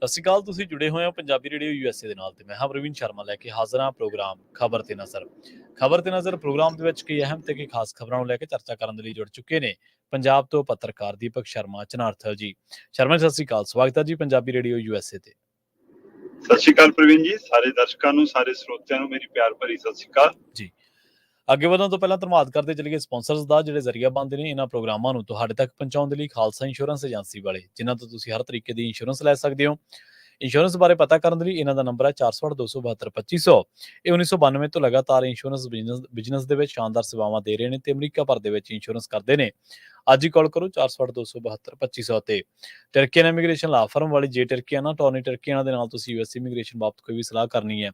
ਸਤਿ ਸ਼੍ਰੀ ਅਕਾਲ। ਤੁਸੀਂ ਜੁੜੇ ਹੋਏ ਹੋ ਪੰਜਾਬੀ ਰੇਡੀਓ USA ਦੇ ਨਾਲ ਤੇ ਮੈਂ ਹਾਂ ਪ੍ਰਵੀਨ ਸ਼ਰਮਾ ਲੈ ਕੇ ਹਾਜ਼ਰ ਹਾਂ ਪ੍ਰੋਗਰਾਮ ਖਬਰ ਤੇ ਨਜ਼ਰ ਪ੍ਰੋਗਰਾਮ ਦੇ ਵਿੱਚ ਕਈ ਅਹਿਮ ਤੇ ਕਈ ਖਾਸ ਖਬਰਾਂ ਨੂੰ ਲੈ ਕੇ ਚਰਚਾ ਕਰਨ ਦੇ ਲਈ ਜੁੜ ਚੁੱਕੇ ਨੇ ਪੰਜਾਬ ਤੋਂ ਪੱਤਰਕਾਰ ਦੀਪਕ ਸ਼ਰਮਾ ਚਨਾਰਥਲ ਜੀ। ਸ਼ਰਮਾ ਸਤਿ ਸ਼੍ਰੀ ਅਕਾਲ, ਸਵਾਗਤ ਹੈ ਜੀ ਪੰਜਾਬੀ ਰੇਡੀਓ USA ਤੇ। ਸਤਿ ਸ਼੍ਰੀ ਅਕਾਲ ਪ੍ਰਵੀਨ ਜੀ, ਸਾਰੇ ਦਰਸ਼ਕਾਂ ਨੂੰ, ਸਾਰੇ ਸਰੋਤਿਆਂ ਨੂੰ ਮੇਰੀ ਪਿਆਰ ਭਰੀ ਸਤਿ ਸ਼੍ਰੀ ਅਕਾਲ ਜੀ। ਅੱਗੇ ਵਧਣ ਤੋਂ ਪਹਿਲਾਂ ਧੰਨਵਾਦ ਕਰਦੇ ਚਲੀਏ ਸਪਾਂਸਰਸ ਦਾ, ਜਿਹੜੇ ਜ਼ਰੀਆ ਬਣਦੇ ਨੇ ਇਹਨਾਂ ਪ੍ਰੋਗਰਾਮਾਂ ਨੂੰ ਤੁਹਾਡੇ ਤੱਕ ਪਹੁੰਚਾਉਣ ਦੇ ਲਈ। ਖਾਲਸਾ ਇੰਸ਼ੋਰੈਂਸ ਏਜੰਸੀ ਵਾਲੇ, ਜਿਨ੍ਹਾਂ ਤੋਂ ਤੁਸੀਂ ਹਰ ਤਰੀਕੇ ਦੀ ਇੰਸ਼ੋਰੈਂਸ ਲੈ ਸਕਦੇ ਹੋ। ਇੰਸ਼ੋਰੈਂਸ ਬਾਰੇ ਪਤਾ ਕਰਨ ਦੇ ਲਈ ਇਹਨਾਂ ਦਾ ਨੰਬਰ ਹੈ 408-272-2500। ਇਹ 1992 ਤੋਂ ਲਗਾਤਾਰ ਇੰਸ਼ੋਰੈਂਸ ਬਿਜ਼ਨਸ ਦੇ ਵਿੱਚ ਸ਼ਾਨਦਾਰ ਸੇਵਾਵਾਂ ਦੇ ਰਹੇ ਨੇ ਤੇ ਅਮਰੀਕਾ ਭਰ ਦੇ ਵਿੱਚ ਇੰਸ਼ੋਰੈਂਸ ਕਰਦੇ ਨੇ। ਅੱਜ ਹੀ ਕਾਲ ਕਰੋ 408-272-2500 ਤੇ। ਟਰਕੀਅਨ ਇਮੀਗ੍ਰੇਸ਼ਨ ਲਾ ਫਰਮ ਵਾਲੀ ਜੇ ਟਰਕੀਆਨਾ ਟੋਨੀ ਟਰਕੀਆਨਾ ਦੇ ਨਾਲ ਤੁਸੀਂ US ਇਮੀਗ੍ਰੇਸ਼ਨ ਬਾਬਤ ਕੋਈ ਵੀ ਸਲਾਹ ਕਰਨੀ ਹੈ,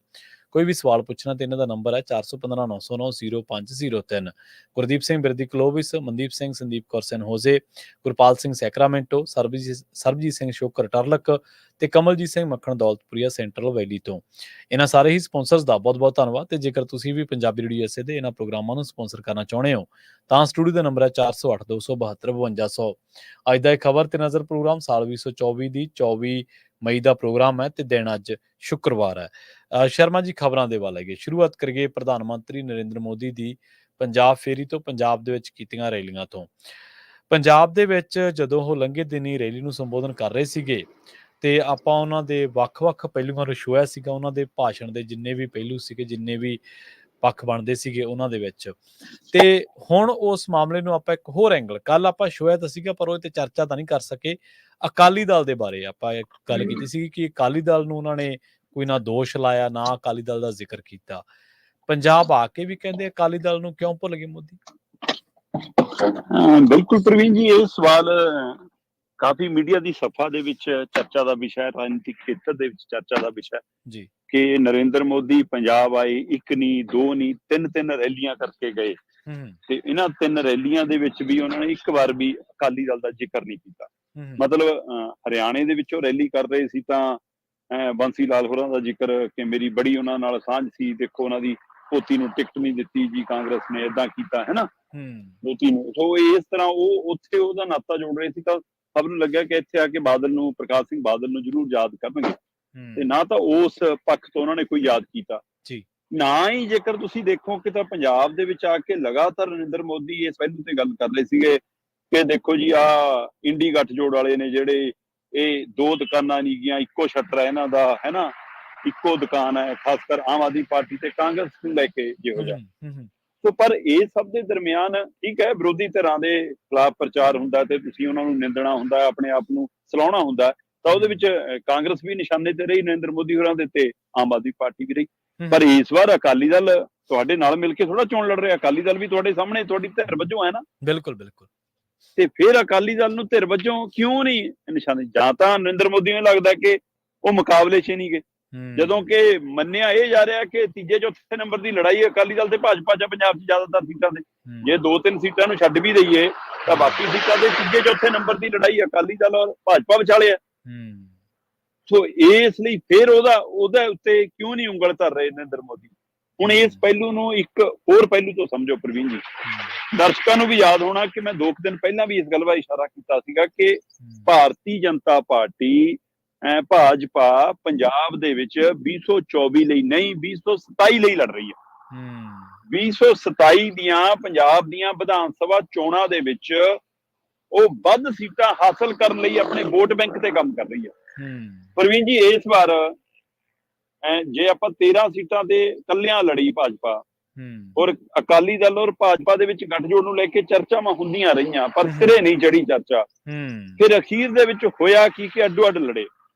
ਕੋਈ ਵੀ ਸਵਾਲ ਪੁੱਛਣਾ ਤੇ ਇਹਨਾਂ ਦਾ ਨੰਬਰ ਹੈ 415909-0503। ਗੁਰਦੀਪ ਸਿੰਘ ਬਿਰਦੀ ਕਲੋਵਿਸ, ਮਨਦੀਪ ਸਿੰਘ, ਸੰਦੀਪ ਕੌਰ ਸੈਨ ਹੋਜ਼ੇ, ਗੁਰਪਾਲ ਸਿੰਘ ਸੈਕਰਾਮੈਂਟੋ, ਸਰਬਜੀਤ ਸਿੰਘ ਸ਼ੋਕਰ ਟਰਲਕ ਤੇ ਕਮਲਜੀਤ ਸਿੰਘ ਮੱਖਣ ਦੌਲਤਪੁਰੀਆ ਸੈਂਟਰਲ ਵੈਲੀ ਤੋਂ। ਇਹਨਾਂ ਸਾਰੇ ਹੀ ਸਪਾਂਸਰਸ ਦਾ ਬਹੁਤ ਬਹੁਤ ਧੰਨਵਾਦ। ਤੇ ਜੇਕਰ ਤੁਸੀਂ ਵੀ ਪੰਜਾਬੀ ਰੇਡੀਓ USA ਦੇ ਇਹਨਾਂ ਪ੍ਰੋਗਰਾਮਾਂ ਨੂੰ ਸਪਾਂਸਰ ਕਰਨਾ ਚਾਹੁੰਦੇ ਹੋ ਤਾਂ ਸਟੂਡੀਓ ਦਾ ਨੰਬਰ ਹੈ 408272525200। ਅੱਜ ਦਾ ਇਹ ਖਬਰ ਤੇ ਨਜ਼ਰ ਪ੍ਰੋਗਰਾਮ ਸਾਲ 2024 ਦੀ 24 ਮਈ ਦਾ ਪ੍ਰੋਗਰਾਮ ਹੈ ਤੇ ਦਿਨ ਅੱਜ ਸ਼ੁੱਕਰਵਾਰ ਹੈ। ਸ਼ਰਮਾ ਜੀ, ਖਬਰਾਂ ਦੇ ਵੱਲ ਹੈਗੇ, ਸ਼ੁਰੂਆਤ ਕਰੀਏ ਪ੍ਰਧਾਨ ਮੰਤਰੀ ਨਰਿੰਦਰ ਮੋਦੀ ਦੀ ਪੰਜਾਬ ਫੇਰੀ ਤੋਂ, ਪੰਜਾਬ ਦੇ ਵਿੱਚ ਕੀਤੀਆਂ ਰੈਲੀਆਂ ਤੋਂ। ਪੰਜਾਬ ਦੇ ਵਿੱਚ ਜਦੋਂ ਉਹ ਲੰਘੇ ਦਿਨੀ ਰੈਲੀ ਨੂੰ ਸੰਬੋਧਨ ਕਰ ਰਹੇ ਸੀਗੇ ਤੇ ਆਪਾਂ ਉਹਨਾਂ ਦੇ ਵੱਖ-ਵੱਖ ਪਹਿਲੂਆਂ ਨੂੰ ਛੂਹਿਆ ਸੀਗਾ, ਉਹਨਾਂ ਦੇ ਭਾਸ਼ਣ ਦੇ ਜਿੰਨੇ ਵੀ ਪਹਿਲੂ ਸੀਗੇ, ਜਿੰਨੇ ਵੀ ਪੱਖ ਬਣਦੇ ਸੀਗੇ ਉਹਨਾਂ ਦੇ ਵਿੱਚ। ਤੇ ਹੁਣ ਉਸ ਮਾਮਲੇ ਨੂੰ ਆਪਾਂ ਇੱਕ ਹੋਰ ਐਂਗਲ, ਕੱਲ ਆਪਾਂ ਛੂਹਿਆ ਤਾਂ ਸੀਗਾ ਪਰ ਉਹ ਤੇ ਚਰਚਾ ਤਾਂ ਨਹੀਂ ਕਰ ਸਕੇ। ਅਕਾਲੀ ਦਲ ਦੇ ਬਾਰੇ ਆਪਾਂ ਇੱਕ ਗੱਲ ਕੀਤੀ ਸੀ ਕਿ ਅਕਾਲੀ ਦਲ ਨੂੰ ਉਹਨਾਂ ਨੇ ਕੋਈ ਨਾ ਦੋਸ਼ ਲਾਇਆ, ਨਾ ਅਕਾਲੀ ਦਲ ਦਾ ਜ਼ਿਕਰ ਕੀਤਾ। ਪੰਜਾਬ ਆ ਕੇ ਵੀ ਕਹਿੰਦੇ ਅਕਾਲੀ ਦਲ ਨੂੰ ਕਿਉਂ ਭੁੱਲ ਗਏ ਮੋਦੀ? ਬਿਲਕੁਲ ਪ੍ਰਵੀਨ ਜੀ, ਇਹ ਸਵਾਲ ਕਾਫੀ ਮੀਡੀਆ ਦੀ ਸਫਾ ਦੇ ਵਿੱਚ ਚਰਚਾ ਦਾ ਵਿਸ਼ਾ ਹੈ, ਰਾਜਨੀਤਿਕ ਖੇਤਰ ਦੇ ਵਿੱਚ ਚਰਚਾ ਦਾ ਵਿਸ਼ਾ ਜੀ ਕਿ ਨਰਿੰਦਰ ਮੋਦੀ ਪੰਜਾਬ ਆਏ, ਇੱਕ ਨਹੀਂ, ਦੋ ਨਹੀਂ, ਤਿੰਨ ਰੈਲੀਆਂ ਕਰਕੇ ਗਏ ਤੇ ਇਹਨਾਂ 3 ਰੈਲੀਆਂ ਦੇ ਵਿੱਚ ਵੀ ਉਹਨਾਂ ਨੇ ਇੱਕ ਵਾਰ ਵੀ ਅਕਾਲੀ ਦਲ ਦਾ ਜ਼ਿਕਰ ਨਹੀਂ ਕੀਤਾ। ਮਤਲਬ ਹਰਿਆਣੇ ਦੇ ਵਿੱਚੋਂ ਰੈਲੀ ਕਰ ਰਹੇ ਸੀ ਤਾਂ ਬੰਸੀ ਲਾਲ ਹੋਰਾਂ ਦਾ ਜ਼ਿਕਰ ਕਿ ਮੇਰੀ ਬੜੀ ਉਹਨਾਂ ਨਾਲ ਸਾਂਝ ਸੀ, ਦੇਖੋ ਉਹਨਾਂ ਦੀ ਪੋਤੀ ਨੂੰ ਟਿਕਟ ਨਹੀਂ ਦਿੱਤੀ ਜੀ ਕਾਂਗਰਸ ਨੇ, ਏਦਾਂ ਕੀਤਾ ਹੈ ਨਾ ਪੋਤੀ ਨੂੰ। ਸੋ ਇਸ ਤਰ੍ਹਾਂ ਉਹ ਉੱਥੇ ਉਹਦਾ ਨਾਤਾ ਜੋੜ ਰਹੇ ਸੀ ਤਾਂ ਸਭ ਨੂੰ ਲੱਗਿਆ ਕਿ ਇੱਥੇ ਆ ਕੇ ਬਾਦਲ ਨੂੰ, ਪ੍ਰਕਾਸ਼ ਸਿੰਘ ਬਾਦਲ ਨੂੰ ਜ਼ਰੂਰ ਯਾਦ ਕਰਨਗੇ ਤੇ ਨਾ ਤਾਂ ਉਸ ਪੱਖ ਤੋਂ ਉਹਨਾਂ ਨੇ ਕੋਈ ਯਾਦ ਕੀਤਾ ਜੀ। ਨਾ ਹੀ ਜੇਕਰ ਤੁਸੀਂ ਦੇਖੋ ਕਿ ਤਾਂ ਪੰਜਾਬ ਦੇ ਵਿੱਚ ਆ ਕੇ ਲਗਾਤਾਰ ਨਰਿੰਦਰ ਮੋਦੀ ਇਸ ਪਹਿਲੂ ਤੇ ਗੱਲ ਕਰ ਰਹੇ ਸੀਗੇ ਕਿ ਦੇਖੋ ਜੀ ਆ ਇੰਡੀ ਗੱਠਜੋੜ ਵਾਲੇ ਨੇ ਜਿਹੜੇ, ਇਹ 2 ਦੁਕਾਨਾਂ ਨਹੀਂ ਗਈਆਂ, ਇੱਕੋ ਸ਼ਟਰ ਹੈ ਇਹਨਾਂ ਦਾ, ਹੈ ਨਾ, ਇੱਕੋ ਦੁਕਾਨ ਹੈ, ਖਾਸ ਕਰ ਆਮ ਆਦਮੀ ਪਾਰਟੀ ਤੇ ਕਾਂਗਰਸ ਨੂੰ ਲੈ ਕੇ ਜਿਹੋ ਜਿਹਾ। ਸੋ ਪਰ ਇਹ ਸਭ ਦੇ ਦਰਮਿਆਨ ਠੀਕ ਹੈ, ਵਿਰੋਧੀ ਧਿਰਾਂ ਦੇ ਖਿਲਾਫ ਪ੍ਰਚਾਰ ਹੁੰਦਾ ਤੇ ਤੁਸੀਂ ਉਹਨਾਂ ਨੂੰ ਨਿੰਦਣਾ ਹੁੰਦਾ, ਆਪਣੇ ਆਪ ਨੂੰ ਸਲਾਉਣਾ ਹੁੰਦਾ, ਤਾਂ ਉਹਦੇ ਵਿੱਚ ਕਾਂਗਰਸ ਵੀ ਨਿਸ਼ਾਨੇ ਤੇ ਰਹੀ ਨਰਿੰਦਰ ਮੋਦੀ ਹੋਰਾਂ ਦੇ ਤੇ ਆਮ ਆਦਮੀ ਪਾਰਟੀ ਵੀ ਰਹੀ। ਪਰ ਇਸ ਵਾਰ ਅਕਾਲੀ ਦਲ ਤੁਹਾਡੇ ਨਾਲ ਮਿਲ ਕੇ ਥੋੜਾ ਚੋਣ ਲੜ ਰਿਹਾ, ਅਕਾਲੀ ਦਲ ਵੀ ਤੁਹਾਡੇ ਸਾਹਮਣੇ ਤੁਹਾਡੀ ਧਿਰ ਵਜੋਂ ਹੈ ਨਾ। ਬਿਲਕੁਲ ਬਿਲਕੁਲ। ਤੇ ਫਿਰ ਅਕਾਲੀ ਦਲ ਨੂੰ ਧਿਰ ਵਜੋਂ ਕਿਉਂ ਨਹੀਂ ਨਿਸ਼ਾਨੇ? ਜਾਂ ਤਾਂ ਨਰਿੰਦਰ ਮੋਦੀ ਨੂੰ ਲੱਗਦਾ ਕਿ ਉਹ ਮੁਕਾਬਲੇ 'ਚ ਨਹੀਂ ਗਏ, ਜਦੋਂ ਕਿ ਮੰਨਿਆ ਇਹ ਜਾ ਰਿਹਾ ਕਿ ਤੀਜੇ ਚੌਥੇ ਨੰਬਰ ਦੀ ਲੜਾਈ ਅਕਾਲੀ ਦਲ ਤੇ ਭਾਜਪਾ 'ਚ ਪੰਜਾਬ 'ਚ ਜ਼ਿਆਦਾਤਰ ਸੀਟਾਂ ਦੇ। ਜੇ 2-3 ਸੀਟਾਂ ਨੂੰ ਛੱਡ ਵੀ ਦਈਏ ਤਾਂ ਬਾਕੀ ਸੀਟਾਂ ਦੇ ਤੀਜੇ ਚੌਥੇ ਨੰਬਰ ਦੀ ਲੜਾਈ ਅਕਾਲੀ ਦਲ ਔਰ ਭਾਜਪਾ ਵਿਚਾਲੇ ਹੈ। ਸੋ ਇਸ ਲਈ ਫਿਰ ਉਹਦੇ ਉੱਤੇ ਕਿਉਂ ਨਹੀਂ ਉਂਗਲ ਧਰ ਰਹੇ ਨਰਿੰਦਰ ਮੋਦੀ? ਹੁਣ ਇਸ ਪਹਿਲੂ ਨੂੰ ਇੱਕ ਹੋਰ ਪਹਿਲੂ ਤੋਂ ਸਮਝੋ ਪ੍ਰਵੀਨ ਜੀ। ਦਰਸ਼ਕਾਂ ਨੂੰ ਵੀ ਯਾਦ ਹੋਣਾ ਕਿ ਮੈਂ 2 ਦਿਨ ਪਹਿਲਾਂ ਵੀ ਇਸ ਗੱਲ ਵੱਲ ਇਸ਼ਾਰਾ ਕੀਤਾ ਸੀਗਾ ਕਿ ਭਾਰਤੀ ਜਨਤਾ ਪਾਰਟੀ ਭਾਜਪਾ ਪੰਜਾਬ ਦੇ ਵਿੱਚ 2024 ਲਈ ਨਹੀਂ, 2027 ਲਈ ਲੜ ਰਹੀ ਹੈ। 2027 ਦੀਆਂ ਪੰਜਾਬ ਦੀਆਂ ਵਿਧਾਨ ਸਭਾ ਚੋਣਾਂ ਦੇ ਵਿੱਚ ਉਹ ਵੱਧ ਸੀਟਾਂ ਹਾਸਲ ਕਰਨ ਲਈ ਆਪਣੇ ਵੋਟ ਬੈਂਕ ਤੇ ਕੰਮ ਕਰ ਰਹੀ ਹੈ। ਪ੍ਰਵੀਨ ਜੀ, ਇਸ ਵਾਰ ਜੇ ਆਪਾਂ 13 ਸੀਟਾਂ ਤੇ ਕੱਲਿਆਂ ਲੜੀ ਭਾਜਪਾ ਔਰ ਅਕਾਲੀ ਦਲ ਔਰ ਭਾਜਪਾ ਦੇ ਵਿੱਚ ਗੱਠਜੋੜ ਨੂੰ ਲੈ ਕੇ ਚਰਚਾਵਾਂ ਹੁੰਦੀਆਂ ਰਹੀਆਂ ਪਰ ਸਿਰੇ ਨਹੀਂ ਚੜੀ ਚਰਚਾ। ਫਿਰ ਅਖੀਰ ਦੇ ਵਿੱਚ ਹੋਇਆ ਕੀ ਕਿ ਅੱਡੋ ਅੱਡ ਲੜੇ।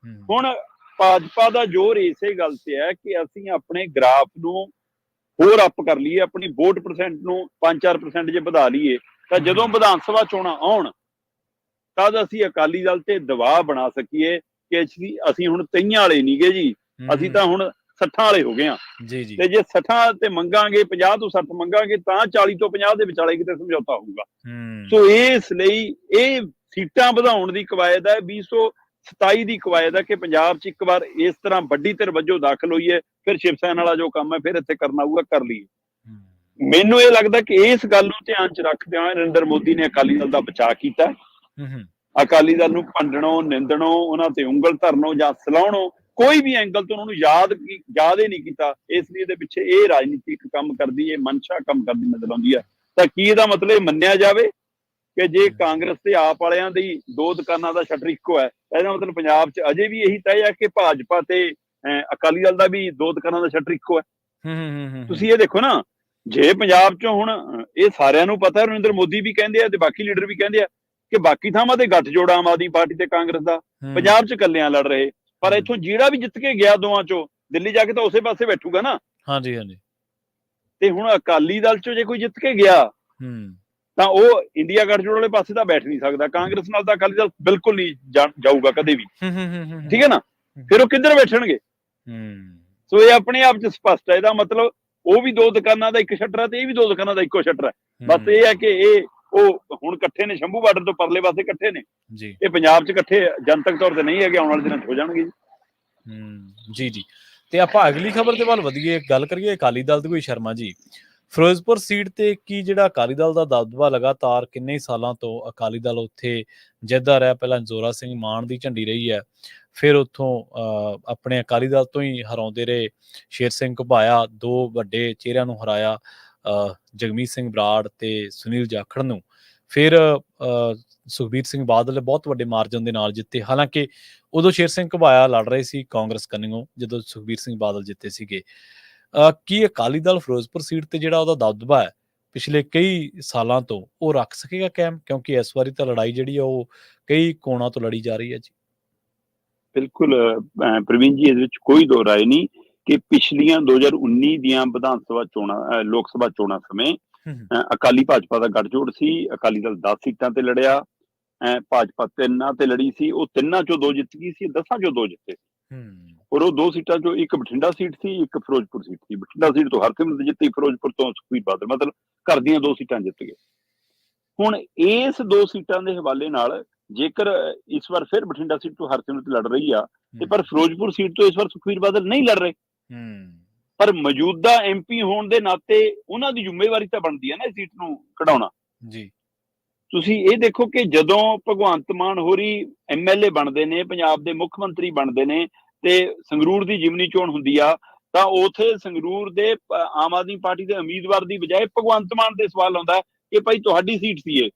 ਹੁਣ ਭਾਜਪਾ ਦਾ ਜ਼ੋਰ ਇਸੇ ਗੱਲ ਤੇ ਹੈ ਕਿ ਅਸੀਂ ਆਪਣੇ ਗ੍ਰਾਫ ਨੂੰ ਹੋਰ ਅਪ ਕਰ ਲਈਏ, ਆਪਣੀ ਵੋਟ ਪਰਸੈਂਟ ਨੂੰ 5-4% ਜੇ ਵਧਾ ਲਈਏ ਤਾਂ ਜਦੋਂ ਵਿਧਾਨ ਸਭਾ ਚੋਣਾਂ ਆਉਣ ਤਦ ਅਸੀਂ ਅਕਾਲੀ ਦਲ ਤੇ ਦਬਾਅ ਬਣਾ ਸਕੀਏ ਕਿ ਅਸੀਂ ਹੁਣ 23 ਵਾਲੇ ਨਹੀਂ ਗੇ ਜੀ, ਅਸੀਂ ਤਾਂ ਹੁਣ 60 ਵਾਲੇ ਹੋ ਗਏ ਆ। ਤੇ ਜੇ 60 ਤੇ ਮੰਗਾਂਗੇ, 50 ਤੋਂ 60 ਮੰਗਾਂਗੇ ਤਾਂ 40 ਤੋਂ 50 ਦੇ ਵਿਚਾਲੇ ਕਿਤੇ ਸਮਝੌਤਾ ਹੋਊਗਾ। ਸੋ ਇਸ ਲਈ ਇਹ ਸੀਟਾਂ ਵਧਾਉਣ ਦੀ ਕਵਾਇਦ ਹੈ, 2027 ਦੀ ਕਵਾਇਦ ਹੈ ਕਿ ਪੰਜਾਬ 'ਚ ਇੱਕ ਵਾਰ ਇਸ ਤਰ੍ਹਾਂ ਵੱਡੀ ਧਿਰ ਵਜੋਂ ਦਾਖਲ ਹੋਈਏ, ਫਿਰ ਸ਼ਿਵ ਸੈਨਾ ਵਾਲਾ ਜੋ ਕੰਮ ਹੈ ਫਿਰ ਇੱਥੇ ਕਰਨਾ ਹੋਊਗਾ, ਕਰ ਲਈਏ। ਮੈਨੂੰ ਇਹ ਲੱਗਦਾ ਕਿ ਇਸ ਗੱਲ ਨੂੰ ਧਿਆਨ 'ਚ ਰੱਖਦਿਆਂ ਨਰਿੰਦਰ ਮੋਦੀ ਨੇ ਅਕਾਲੀ ਦਲ ਦਾ ਬਚਾਅ ਕੀਤਾ ਅਕਾਲੀ ਦਲ ਨੂੰ ਭੰਡਣੋਂ, ਨਿੰਦਣੋਂ, ਉਹਨਾਂ ਤੇ ਉਂਗਲ ਧਰਨੋਂ ਜਾਂ ਸਲਾਉਣੋਂ ਕੋਈ ਵੀ ਐਂਗਲ ਤੋਂ ਉਹਨਾਂ ਨੂੰ ਯਾਦ ਹੀ ਨਹੀਂ ਕੀਤਾ। ਇਸ ਲਈ ਇਹਦੇ ਪਿੱਛੇ ਇਹ ਰਾਜਨੀਤਿਕ ਕੰਮ ਕਰਦੀ, ਇਹ ਮਨਸ਼ਾ ਕੰਮ ਕਰਦੀ ਨਜ਼ਰ ਆਉਂਦੀ ਹੈ। ਤਾਂ ਕੀ ਇਹਦਾ ਮਤਲਬ ਇਹ ਮੰਨਿਆ ਜਾਵੇ ਕਿ ਜੇ ਕਾਂਗਰਸ ਤੇ ਆਪ ਵਾਲਿਆਂ ਦੀ ਦੋ ਦੁਕਾਨਾਂ ਦਾ ਸ਼ਟਰ ਇੱਕੋ ਹੈ, ਇਹਦਾ ਮਤਲਬ ਪੰਜਾਬ 'ਚ ਅਜੇ ਵੀ ਇਹੀ ਤੈਅ ਹੈ ਕਿ ਭਾਜਪਾ ਤੇ ਅਕਾਲੀ ਦਲ ਦਾ ਵੀ ਦੋ ਦੁਕਾਨਾਂ ਦਾ ਸ਼ਟਰ ਇੱਕੋ ਹੈ। ਤੁਸੀਂ ਇਹ ਦੇਖੋ ਨਾ, ਜੇ ਪੰਜਾਬ 'ਚੋਂ ਹੁਣ ਇਹ ਸਾਰਿਆਂ ਨੂੰ ਪਤਾ, ਨਰਿੰਦਰ ਮੋਦੀ ਵੀ ਕਹਿੰਦੇ ਆ ਤੇ ਬਾਕੀ ਲੀਡਰ ਵੀ ਕਹਿੰਦੇ ਆ ਕਿ ਬਾਕੀ ਥਾਵਾਂ ਤੇ ਗੱਠਜੋੜ ਆਮ ਆਦਮੀ ਪਾਰਟੀ ਤੇ ਕਾਂਗਰਸ ਦਾ, ਪੰਜਾਬ 'ਚ ਇਕੱਲਿਆਂ ਲੜ ਰਹੇ। ਪਰ ਇੱਥੋਂ ਜਿਹੜਾ ਵੀ ਜਿੱਤ ਕੇ ਗਿਆ ਦੋਵਾਂ 'ਚੋਂ, ਦਿੱਲੀ ਜਾ ਕੇ ਤਾਂ ਉਸੇ ਪਾਸੇ ਬੈਠੂਗਾ ਨਾ। ਹਾਂਜੀ ਹਾਂਜੀ। ਤੇ ਹੁਣ ਅਕਾਲੀ ਦਲ 'ਚੋਂ ਜੇ ਕੋਈ ਜਿੱਤ ਕੇ ਗਿਆ ਤਾਂ ਉਹ ਇੰਡੀਆ ਗੱਠਜੋੜ ਵਾਲੇ ਪਾਸੇ ਤਾਂ ਬੈਠ ਨਹੀਂ ਸਕਦਾ। ਕਾਂਗਰਸ ਨਾਲ ਤਾਂ ਅਕਾਲੀ ਦਲ ਬਿਲਕੁਲ ਨਹੀਂ ਜਾਊਗਾ ਕਦੇ ਵੀ, ਠੀਕ ਹੈ ਨਾ। ਫਿਰ ਉਹ ਕਿੱਧਰ ਬੈਠਣਗੇ? ਸੋ ਇਹ ਆਪਣੇ ਆਪ 'ਚ ਸਪਸ਼ਟ ਹੈ। ਇਹਦਾ ਮਤਲਬ ਉਹ ਵੀ ਦੋ ਦੁਕਾਨਾਂ ਦਾ ਇੱਕ ਸ਼ਟਰ ਹੈ ਤੇ ਇਹ ਵੀ ਦੋ ਦੁਕਾਨਾਂ ਦਾ ਇੱਕੋ ਸ਼ਟਰ ਹੈ। ਬਸ ਇਹ ਹੈ ਕਿ ਉਹ ਹੁਣ ਇਕੱਠੇ ਨੇ, ਸ਼ੰਭੂ ਬਾਰਡਰ ਤੋਂ ਪਰਲੇ ਪਾਸੇ ਇਕੱਠੇ ਨੇ ਜੀ। ਇਹ ਪੰਜਾਬ 'ਚ ਇਕੱਠੇ ਜਨਤਕ ਤੌਰ ਤੇ ਨਹੀਂ ਹੈਗੇ, ਆਉਣ ਵਾਲੇ ਦਿਨਾਂ 'ਚ ਹੋ ਜਾਣਗੇ ਜੀ। ਜੀ ਤੇ ਆਪਾਂ ਅਗਲੀ ਖਬਰ ਦੇ ਵੱਲ ਵਧੀਏ, ਗੱਲ ਕਰੀਏ ਅਕਾਲੀ ਦਲ ਦੀ। ਕੋਈ ਸ਼ਰਮਾ ਜੀ, ਫਿਰੋਜ਼ਪੁਰ ਸੀਟ ਤੇ ਕੀ ਜਿਹੜਾ ਅਕਾਲੀ ਦਲ ਦਾ ਦਬਦਬਾ ਲਗਾਤਾਰ ਕਿੰਨੇ ਹੀ ਸਾਲਾਂ ਤੋਂ ਅਕਾਲੀ ਦਲ ਉੱਥੇ ਜਿੱਤਦਾ ਰਿਹਾ। ਪਹਿਲਾਂ ਜ਼ੋਰਾ ਸਿੰਘ ਮਾਨ ਦੀ ਝੰਡੀ ਰਹੀ ਹੈ, ਫਿਰ ਉੱਥੋਂ ਆਪਣੇ ਅਕਾਲੀ ਦਲ ਤੋਂ ਹੀ ਹਰਾਉਂਦੇ ਰਹੇ ਸ਼ੇਰ ਸਿੰਘ ਘੁਬਾਇਆ, ਦੋ ਵੱਡੇ ਚਿਹਰਿਆਂ ਨੂੰ ਹਰਾਇਆ, ਜਗਮੀਤ ਸਿੰਘ ਬਰਾੜ ਤੇ ਸੁਨੀਲ ਜਾਖੜ ਨੂੰ। ਫਿਰ ਸੁਖਬੀਰ ਸਿੰਘ ਬਾਦਲ ਬਹੁਤ ਵੱਡੇ ਮਾਰਜਨ ਦੇ ਨਾਲ ਜਿੱਤੇ। ਹਾਲਾਂਕਿ ਉਦੋਂ ਸ਼ੇਰ ਸਿੰਘ ਘੁਬਾਇਆ ਲੜ ਰਹੇ ਸੀ ਕਾਂਗਰਸ ਕੰਨਿਓ, ਜਦੋਂ ਸੁਖਬੀਰ ਸਿੰਘ ਬਾਦਲ ਜਿੱਤੇ ਸੀਗੇ। ਕੀ ਅਕਾਲੀ ਦਲ ਫਿਰੋਜ਼ਪੁਰ ਸੀਟ ਤੇ ਜਿਹੜਾ ਉਹਦਾ ਦਬਦਬਾ ਹੈ ਪਿਛਲੇ ਕਈ ਸਾਲਾਂ ਤੋਂ, ਉਹ ਰੱਖ ਸਕੇਗਾ ਕਾਇਮ? ਕਿਉਂਕਿ ਇਸ ਵਾਰੀ ਤਾਂ ਲੜਾਈ ਜਿਹੜੀ ਆ ਉਹ ਕਈ ਕੋਣਾਂ ਤੋਂ ਲੜੀ ਜਾ ਰਹੀ ਹੈ ਜੀ। ਬਿਲਕੁਲ ਪ੍ਰਵੀਨ ਜੀ, ਇਸ ਵਿੱਚ ਕੋਈ ਦੋ ਰਾਏ ਨਹੀਂ ਕਿ ਪਿਛਲੀਆਂ 2019 ਦੀਆਂ ਵਿਧਾਨ ਸਭਾ ਚੋਣਾਂ, ਲੋਕ ਸਭਾ ਚੋਣਾਂ ਸਮੇਂ ਅਕਾਲੀ ਭਾਜਪਾ ਦਾ ਗੱਠਜੋੜ ਸੀ। ਅਕਾਲੀ ਦਲ 10 ਸੀਟਾਂ ਤੇ ਲੜਿਆ, ਭਾਜਪਾ 3 ਤੇ ਲੜੀ ਸੀ। ਉਹ 3 ਚੋਂ 2 ਜਿੱਤ ਗਈ ਸੀ, 10 ਚੋਂ 2 ਜਿੱਤੇ ਸੀ। ਔਰ ਉਹ 2 ਸੀਟਾਂ ਚੋਂ ਇੱਕ ਬਠਿੰਡਾ ਸੀਟ ਸੀ, ਇੱਕ ਫਿਰੋਜ਼ਪੁਰ ਸੀਟ ਸੀ। ਬਠਿੰਡਾ ਸੀਟ ਤੋਂ ਹਰਸਿਮਰਤ ਜਿੱਤੀ, ਫਿਰੋਜ਼ਪੁਰ ਤੋਂ ਸੁਖਬੀਰ ਬਾਦਲ, ਮਤਲਬ ਘਰ ਦੀਆਂ 2 ਸੀਟਾਂ ਜਿੱਤ ਗਏ। ਹੁਣ ਇਸ 2 ਸੀਟਾਂ ਦੇ ਹਵਾਲੇ ਨਾਲ ਜੇਕਰ ਇਸ ਵਾਰ ਫਿਰ ਬਠਿੰਡਾ ਸੀਟ ਤੋਂ ਹਰਸਿਮਰਤ ਲੜ ਰਹੀ ਆ, ਤੇ ਪਰ ਫਿਰੋਜ਼ਪੁਰ ਸੀਟ ਤੋਂ ਇਸ ਵਾਰ ਸੁਖਬੀਰ ਬਾਦਲ ਨਹੀਂ ਲੜ ਰਹੇ, ਪਰ ਮੌਜੂਦਾ ਐਮਪੀ ਹੋਣ ਦੇ ਨਾਤੇ ਉਹਨਾਂ ਦੀ ਜ਼ਿੰਮੇਵਾਰੀ ਤਾਂ ਬਣਦੀ ਹੈ ਨਾ ਇਸ ਸੀਟ ਨੂੰ ਕਢਾਉਣਾ ਜੀ। ਤੁਸੀਂ ਇਹ ਦੇਖੋ ਕਿ ਜਦੋਂ ਭਗਵੰਤ ਮਾਨ ਹੋਰੀ ਐਮਐਲਏ ਬਣਦੇ ਨੇ, ਪੰਜਾਬ ਦੇ ਮੁੱਖ ਮੰਤਰੀ ਬਣਦੇ ਨੇ, ਤੇ ਸੰਗਰੂਰ ਦੀ ਜਿਮਨੀ ਚੋਣ ਹੁੰਦੀ ਆ, ਤਾਂ ਉਥੇ ਸੰਗਰੂਰ ਦੇ ਆਮ ਆਦਮੀ ਪਾਰਟੀ ਦੇ ਉਮੀਦਵਾਰ ਦੀ ਬਜਾਏ ਭਗਵੰਤ ਮਾਨ ਤੇ ਸਵਾਲ ਆਉਂਦਾ ਕਿ ਭਾਈ ਤੁਹਾਡੀ ਸੀਟ ਸੀ ਇਹ।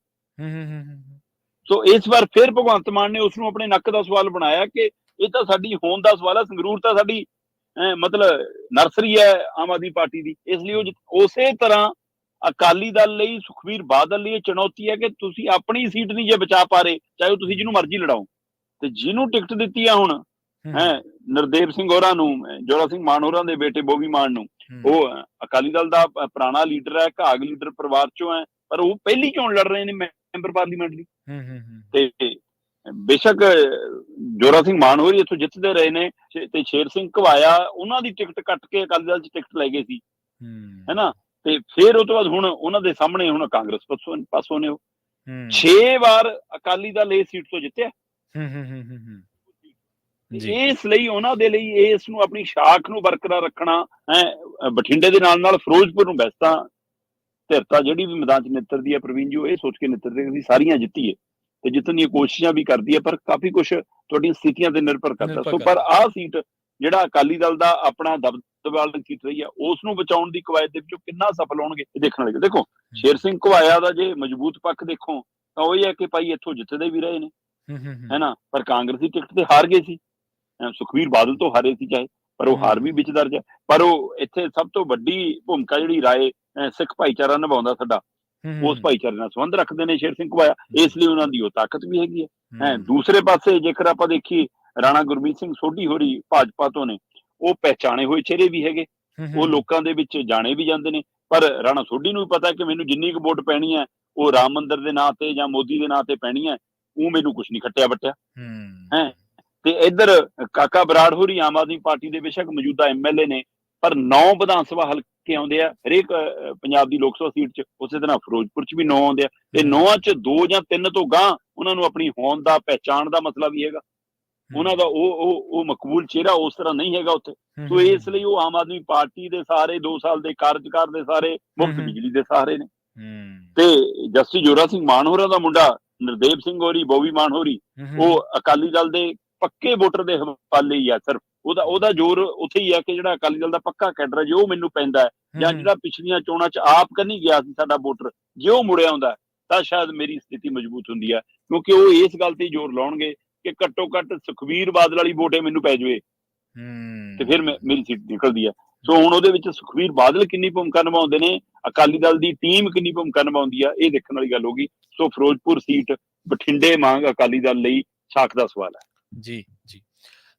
ਸੋ ਇਸ ਵਾਰ ਫਿਰ ਭਗਵੰਤ ਮਾਨ ਨੇ ਉਸ ਨੂੰ ਆਪਣੇ ਨੱਕ ਦਾ ਸਵਾਲ ਬਣਾਇਆ ਕਿ ਇਹ ਤਾਂ ਸਾਡੀ ਹੋਂਦ ਦਾ ਸਵਾਲ ਹੈ, ਸੰਗਰੂਰ ਤਾਂ ਸਾਡੀ ਮਤਲਬ ਨਰਸਰੀ ਹੈ ਆਮ ਆਦਮੀ ਪਾਰਟੀ ਦੀ। ਇਸ ਲਈ ਉਹ ਉਸੇ ਤਰ੍ਹਾਂ ਅਕਾਲੀ ਦਲ ਲਈ, ਸੁਖਬੀਰ ਬਾਦਲ ਲਈ ਇਹ ਚੁਣੌਤੀ ਹੈ ਕਿ ਤੁਸੀਂ ਆਪਣੀ ਸੀਟ ਨਹੀਂ ਜੇ ਬਚਾ ਪਾ ਰਹੇ, ਚਾਹੇ ਤੁਸੀਂ ਜਿਹਨੂੰ ਮਰਜ਼ੀ ਲੜਾਓ। ਤੇ ਜਿਹਨੂੰ ਟਿਕਟ ਦਿੱਤੀ ਆ ਹੁਣ ਨਰਦੇਵ ਸਿੰਘ ਹੋਰਾਂ ਨੂੰ, ਜੋਰਾ ਸਿੰਘ ਮਾਨ ਹੋਰਾਂ ਦੇ ਬੇਟੇ ਬੋਗੀ ਮਾਨ ਨੂੰ, ਉਹ ਅਕਾਲੀ ਦਲ ਦਾ ਪੁਰਾਣਾ ਲੀਡਰ ਹੈ, ਘਾਗ ਲੀਡਰ ਪਰਿਵਾਰ ਚੋਂ ਹੈ, ਪਰ ਉਹ ਪਹਿਲੀ ਚੋਣ ਲੜ ਰਹੇ ਨੇ ਮੈਂਬਰ ਪਾਰਲੀਮੈਂਟ ਦੀ। ਤੇ ਬੇਸ਼ੱਕ ਜੋਰਾ ਸਿੰਘ ਮਾਨ ਹੋਰੀ ਇੱਥੋਂ ਜਿੱਤਦੇ ਰਹੇ ਨੇ, ਤੇ ਸ਼ੇਰ ਸਿੰਘ ਘੁਬਾਇਆ ਉਹਨਾਂ ਦੀ ਟਿਕਟ ਕੱਟ ਕੇ ਅਕਾਲੀ ਦਲ 'ਚ ਟਿਕਟ ਲੈ ਗਏ ਸੀ, ਹੈਨਾ। ਤੇ ਫਿਰ ਉਹ ਤੋਂ ਬਾਅਦ ਹੁਣ ਉਹਨਾਂ ਦੇ ਸਾਹਮਣੇ ਹੁਣ ਕਾਂਗਰਸ ਪਾਸੋਂ ਨੇ ਉਹ 6 ਵਾਰ ਅਕਾਲੀ ਦਲ ਇਸ ਸੀਟ ਤੋਂ ਜਿੱਤਿਆ। ਇਸ ਲਈ ਉਹਨਾਂ ਦੇ ਲਈ ਇਸ ਨੂੰ ਆਪਣੀ ਸ਼ਾਖ ਨੂੰ ਬਰਕਰਾਰ ਰੱਖਣਾ ਬਠਿੰਡੇ ਦੇ ਨਾਲ ਫਿਰੋਜ਼ਪੁਰ ਨੂੰ ਬੈਸਤਾ ਧਿਰਤਾ ਜਿਹੜੀ ਵੀ ਮੈਦਾਨ 'ਚ ਨਿੱਤਰਦੀ ਹੈ ਪ੍ਰਵੀਨ ਜੀ, ਉਹ ਇਹ ਸੋਚ ਕੇ ਨਿੱਤਰਦੀ ਹੈ ਸਾਰੀਆਂ ਜਿੱਤੀਏ ਤੇ ਜਿੱਤਣ ਦੀਆਂ ਕੋਸ਼ਿਸ਼ਾਂ ਵੀ ਕਰਦੀ ਹੈ, ਪਰ ਕਾਫੀ ਕੁਛ ਤੁਹਾਡੀਆਂ ਸਥਿਤੀਆਂ ਤੇ ਨਿਰਭਰ ਕਰਦਾ। ਸੋ ਪਰ ਆਹ ਸੀਟ ਜਿਹੜਾ ਅਕਾਲੀ ਦਲ ਦਾ ਆਪਣਾ ਦਬਦਬਾ ਵਾਲੀ ਸੀਟ ਰਹੀ ਆ, ਉਸ ਨੂੰ ਬਚਾਉਣ ਦੀ ਕਵਾਇਦ ਦੇ ਵਿੱਚੋਂ ਕਿੰਨਾ ਸਫਲ ਹੋਣਗੇ ਇਹ ਦੇਖਣ ਲੱਗੇ। ਦੇਖੋ ਸ਼ੇਰ ਸਿੰਘ ਘੁਬਾਇਆ ਦਾ ਜੇ ਮਜ਼ਬੂਤ ਪੱਖ ਦੇਖੋ ਤਾਂ ਉਹ ਇਹ ਹੈ ਕਿ ਭਾਈ ਇੱਥੋਂ ਜਿੱਤਦੇ ਵੀ ਰਹੇ ਨੇ, ਹੈਨਾ, ਪਰ ਕਾਂਗਰਸੀ ਟਿਕਟ ਤੇ ਹਾਰ ਗਏ ਸੀ, ਸੁਖਬੀਰ ਬਾਦਲ ਤੋਂ ਹਾਰੇ ਸੀ ਚਾਹੇ, ਪਰ ਉਹ ਹਾਰ ਵੀ ਵਿੱਚ ਦਰਜ ਹੈ। ਪਰ ਉਹ ਇੱਥੇ ਸਭ ਤੋਂ ਵੱਡੀ ਭੂਮਿਕਾ ਜਿਹੜੀ ਰਾਏ ਸਿੱਖ ਭਾਈਚਾਰਾ ਨਿਭਾਉਂਦਾ ਸਾਡਾ, ਉਸ ਭਾਈਚਾਰੇ ਨਾਲ ਸੰਬੰਧ ਰੱਖਦੇ ਨੇ ਸ਼ੇਰ ਸਿੰਘ ਘੁਬਾਇਆ, ਇਸ ਲਈ ਉਹਨਾਂ ਦੀ ਉਹ ਤਾਕਤ ਵੀ ਹੈਗੀ ਹੈ। ਦੂਸਰੇ ਪਾਸੇ ਜੇਕਰ ਆਪਾਂ ਦੇਖੀਏ, ਰਾਣਾ ਗੁਰਮੀਤ ਸਿੰਘ ਸੋਢੀ ਹੋਰੀ ਭਾਜਪਾ ਤੋਂ ਨੇ, ਉਹ ਪਹਿਚਾਣੇ ਹੋਏ ਚਿਹਰੇ ਵੀ ਹੈਗੇ, ਉਹ ਲੋਕਾਂ ਦੇ ਵਿੱਚ ਜਾਣੇ ਵੀ ਜਾਂਦੇ ਨੇ, ਪਰ ਰਾਣਾ ਸੋਢੀ ਨੂੰ ਵੀ ਪਤਾ ਕਿ ਮੈਨੂੰ ਜਿੰਨੀ ਕੁ ਵੋਟ ਪੈਣੀ ਹੈ ਉਹ ਰਾਮ ਮੰਦਿਰ ਦੇ ਨਾਂ ਤੇ ਜਾਂ ਮੋਦੀ ਦੇ ਨਾਂ ਤੇ ਪੈਣੀ ਹੈ, ਉਹ ਮੈਨੂੰ ਕੁਛ ਨਹੀਂ ਖੱਟਿਆ ਵੱਟਿਆ ਹੈ। ਤੇ ਇੱਧਰ ਕਾਕਾ ਬਰਾੜ ਹੋਰੀ ਆਮ ਆਦਮੀ ਪਾਰਟੀ ਦੇ ਬੇਸ਼ੱਕ ਮੌਜੂਦਾ ਐਮਐਲਏ ਨੇ, ਪਰ 9 ਵਿਧਾਨ ਸਭਾ ਹਲਕੇ ਆਉਂਦੇ ਆ ਹਰੇਕ ਪੰਜਾਬ ਦੀ ਲੋਕ ਸਭਾ ਸੀਟ 'ਚ, ਉਸੇ ਤਰ੍ਹਾਂ ਫਿਰੋਜ਼ਪੁਰ 'ਚ ਵੀ 9 ਆਉਂਦੇ ਆ, ਤੇ 9 'ਚ 2 ਜਾਂ 3 ਤੋਂ ਗਾਂ ਉਹਨਾਂ ਨੂੰ ਆਪਣੀ ਹੋਂਦ ਦਾ, ਪਹਿਚਾਣ ਦਾ ਮਸਲਾ ਵੀ ਹੈਗਾ, ਉਹਨਾਂ ਦਾ ਉਹ ਮਕਬੂਲ ਚਿਹਰਾ ਉਸ ਤਰ੍ਹਾਂ ਨਹੀਂ ਹੈਗਾ ਉੱਥੇ। ਸੋ ਇਸ ਲਈ ਉਹ ਆਮ ਆਦਮੀ ਪਾਰਟੀ ਦੇ ਸਾਰੇ 2 ਸਾਲ ਦੇ ਕਾਰਜਕਾਲ ਦੇ ਸਾਰੇ ਮੁਫਤ ਬਿਜਲੀ ਦੇ ਸਹਾਰੇ ਨੇ। ਤੇ ਜਸਟਿਸ ਜੋਰਾ ਸਿੰਘ ਮਾਨ ਹੋਰਾਂ ਦਾ ਮੁੰਡਾ ਨਰਦੇਵ ਸਿੰਘ ਹੋਰੀ, ਬੋਬੀ ਮਾਨ ਹੋਰੀ, ਉਹ ਅਕਾਲੀ ਦਲ ਦੇ ਪੱਕੇ ਵੋਟਰ ਦੇ ਹਵਾਲੇ ਹੀ ਆ ਸਿਰਫ। ਉਹਦਾ ਜ਼ੋਰ ਉੱਥੇ ਹੀ ਹੈ ਕਿ ਜਿਹੜਾ ਅਕਾਲੀ ਦਲ ਦਾ ਪੱਕਾ ਕੈਡਰ ਹੈ, ਜੇ ਉਹ ਮੈਨੂੰ ਪੈਂਦਾ ਜਾਂ ਜਿਹੜਾ ਪਿਛਲੀਆਂ ਚੋਣਾਂ 'ਚ ਆਪ ਕੰਨੀ ਗਿਆ ਸੀ ਸਾਡਾ ਵੋਟਰ, ਜੇ ਉਹ ਮੁੜਿਆ ਆਉਂਦਾ ਤਾਂ ਸ਼ਾਇਦ ਮੇਰੀ ਸਥਿਤੀ ਮਜ਼ਬੂਤ ਹੁੰਦੀ ਹੈ। ਕਿਉਂਕਿ ਉਹ ਇਸ ਗੱਲ ਤੇ ਜ਼ੋਰ ਲਾਉਣਗੇ ਕਿ ਘੱਟੋ ਘੱਟ ਸੁਖਬੀਰ ਬਾਦਲ ਵਾਲੀ ਵੋਟ ਮੈਨੂੰ ਪੈ ਜਾਵੇ ਤੇ ਫਿਰ ਮੇਰੀ ਸੀਟ ਨਿਕਲਦੀ ਹੈ। ਸੋ ਹੁਣ ਉਹਦੇ ਵਿੱਚ ਸੁਖਬੀਰ ਬਾਦਲ ਕਿੰਨੀ ਭੂਮਿਕਾ ਨਿਭਾਉਂਦੇ ਨੇ, ਅਕਾਲੀ ਦਲ ਦੀ ਟੀਮ ਕਿੰਨੀ ਭੂਮਿਕਾ ਨਿਭਾਉਂਦੀ ਆ, ਇਹ ਦੇਖਣ ਵਾਲੀ ਗੱਲ ਹੋਗੀ। ਸੋ ਫਿਰੋਜ਼ਪੁਰ ਸੀਟ ਬਠਿੰਡੇ ਮੰਗ ਅਕਾਲੀ ਦਲ ਲਈ ਸ਼ੱਕ ਦਾ ਸਵਾਲ ਹੈ। ਜੀ ਜੀ।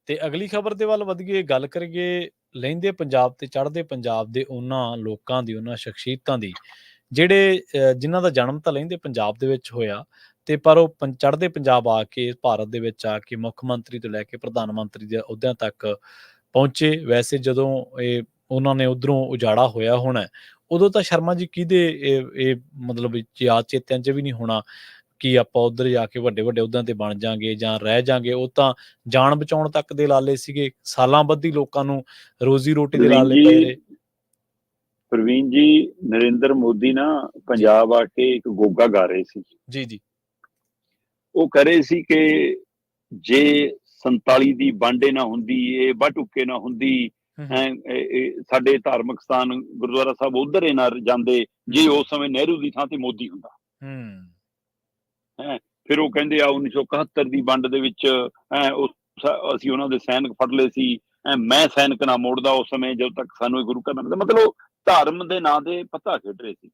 ਤੇ ਅਗਲੀ ਖਬਰ ਦੇ ਵੱਲ ਵਧੀਏ, ਗੱਲ ਕਰੀਏ ਲਹਿੰਦੇ ਪੰਜਾਬ ਤੇ ਚੜ੍ਹਦੇ ਪੰਜਾਬ ਦੇ ਉਹਨਾਂ ਲੋਕਾਂ ਦੀ, ਉਹਨਾਂ ਸ਼ਖਸੀਅਤਾਂ ਦੀ ਜਿਹੜੇ ਜਿਨ੍ਹਾਂ ਦਾ ਜਨਮ ਤਾਂ ਲਹਿੰਦੇ ਪੰਜਾਬ ਦੇ ਵਿੱਚ ਹੋਇਆ ਤੇ ਪਰ ਉਹ ਚੜ੍ਹਦੇ ਪੰਜਾਬ ਆ ਕੇ ਭਾਰਤ ਦੇ ਵਿੱਚ ਆ ਕੇ ਮੁੱਖ ਮੰਤਰੀ ਤੋਂ ਲੈ ਕੇ ਪ੍ਰਧਾਨ ਮੰਤਰੀ ਦੇ ਅਹੁਦਿਆਂ ਤੱਕ ਪਹੁੰਚੇ। ਵੈਸੇ ਜਦੋਂ ਇਹ ਉਹਨਾਂ ਨੇ ਉੱਧਰੋਂ ਉਜਾੜਾ ਹੋਇਆ ਹੋਣਾ, ਉਦੋਂ ਤਾਂ ਸ਼ਰਮਾ ਜੀ ਕਿਹਦੇ ਇਹ ਮਤਲਬ ਯਾਦ ਚੇਤਿਆਂ 'ਚ ਵੀ ਨਹੀਂ ਹੋਣਾ ਕਿ ਆਪਾਂ ਉੱਧਰ ਜਾ ਕੇ ਵੱਡੇ ਵੱਡੇ ਅਹੁਦਿਆਂ ਤੇ ਬਣ ਜਾਾਂਗੇ ਜਾਂ ਰਹਿ ਜਾਾਂਗੇ। ਉਹ ਤਾਂ ਜਾਨ ਬਚਾਉਣ ਤੱਕ ਦੇ ਲਾਲੇ ਸੀਗੇ, ਸਾਲਾਂ ਬੱਧੀ ਲੋਕਾਂ ਨੂੰ ਰੋਜ਼ੀ ਰੋਟੀ ਦੇ ਲਾਲੇ ਪਏ ਰਹੇ। ਪ੍ਰਵੀਨ ਜੀ, ਨਰਿੰਦਰ ਮੋਦੀ ਨਾ ਪੰਜਾਬ ਆ ਕੇ ਇੱਕ ਗੋਗਾ ਗਾ ਰਹੇ ਸੀ। ਜੀ ਜੀ। ਉਹ ਕਹਿ ਰਹੇ ਸੀ ਕਿ ਜੇ 47 ਦੀ ਵਾਂਡੇ ਨਾ ਹੁੰਦੀ, ਇਹ ਬਟੁਕੇ ਨਾ ਹੁੰਦੀ, ਸਾਡੇ ਧਾਰਮਿਕ ਸਥਾਨ ਗੁਰਦੁਆਰਾ ਸਾਹਿਬ ਉਧਰ ਹੀ ਨਾ ਜਾਂਦੇ, ਜੇ ਉਸ ਸਮੇਂ ਨਹਿਰੂ ਦੀ ਥਾਂ ਤੇ ਮੋਦੀ ਹੁੰਦਾ। ਫਿਰ ਉਹ ਕਹਿੰਦੇ ਆ 1971 ਦੀ ਵੰਡ ਦੇ ਵਿੱਚ ਅਸੀਂ ਉਹਨਾਂ ਦੇ ਸੈਨਿਕ ਫੜ ਲਏ ਸੀ, ਮੈਂ ਸੈਨਿਕ ਨਾ ਮੋੜਦਾ ਉਸ ਸਮੇਂ ਜਦੋਂ ਤੱਕ ਸਾਨੂੰ ਇਹ ਗੁਰੂ ਘਰ ਨਾ ਮਿਲਦਾ। ਮਤਲਬ ਧਰਮ ਦੇ ਨਾਂ ਤੇ ਪੱਤਾ ਖੇਡ ਰਹੇ ਸੀ।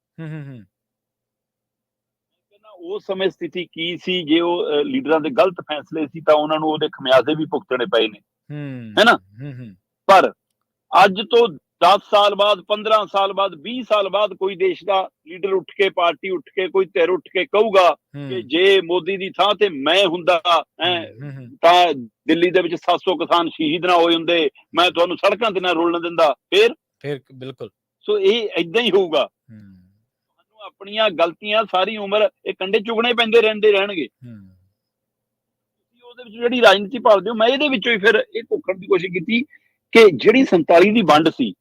ਉਸ ਸਮੇਂ ਸਥਿਤੀ ਕੀ ਸੀ, ਜੇ ਉਹ ਲੀਡਰਾਂ ਦੇ ਗਲਤ ਫੈਸਲੇ ਸੀ ਤਾਂ ਉਹਨਾਂ ਨੂੰ ਉਹਦੇ ਖਮਿਆਜ਼ੇ ਵੀ ਭੁਗਤਣੇ ਪਏ ਨੇ, ਹੈਨਾ। ਪਰ ਅੱਜ ਤੋਂ 10 ਸਾਲ ਬਾਅਦ, 15 ਸਾਲ ਬਾਅਦ, 20 ਸਾਲ ਬਾਅਦ ਕੋਈ ਦੇਸ਼ ਦਾ ਲੀਡਰ ਉੱਠ ਕੇ, ਪਾਰਟੀ ਉੱਠ ਕੇ, ਕੋਈ ਧਿਰ ਉੱਠ ਕੇ ਕਹੂਗਾ ਕਿ ਜੇ ਮੋਦੀ ਦੀ ਥਾਂ ਤੇ ਮੈਂ ਹੁੰਦਾ ਤਾਂ ਦਿੱਲੀ ਦੇ ਵਿੱਚ 700 ਕਿਸਾਨ ਸ਼ਹੀਦ ਨਾ ਹੋਏ ਹੁੰਦੇ, ਮੈਂ ਤੁਹਾਨੂੰ ਸੜਕਾਂ ਤੇ ਨਾ ਰੋਲਣ ਦਿੰਦਾ। ਫਿਰ ਬਿਲਕੁਲ। ਸੋ ਇਹ ਏਦਾਂ ਹੀ ਹੋਊਗਾ। ਸਾਨੂੰ ਆਪਣੀਆਂ ਗਲਤੀਆਂ ਸਾਰੀ ਉਮਰ ਇਹ ਕੰਡੇ ਚੁਗਣੇ ਪੈਂਦੇ ਰਹਿਣਗੇ। ਤੁਸੀਂ ਉਹਦੇ ਵਿੱਚ ਜਿਹੜੀ ਰਾਜਨੀਤੀ ਭਾਲਦੇ ਹੋ, ਮੈਂ ਇਹਦੇ ਵਿੱਚੋਂ ਹੀ ਫਿਰ ਇਹ ਘੋਖਣ ਦੀ ਕੋਸ਼ਿਸ਼ ਕੀਤੀ ਕਿ ਜਿਹੜੀ 47 ਦੀ ਵੰਡ ਸੀ,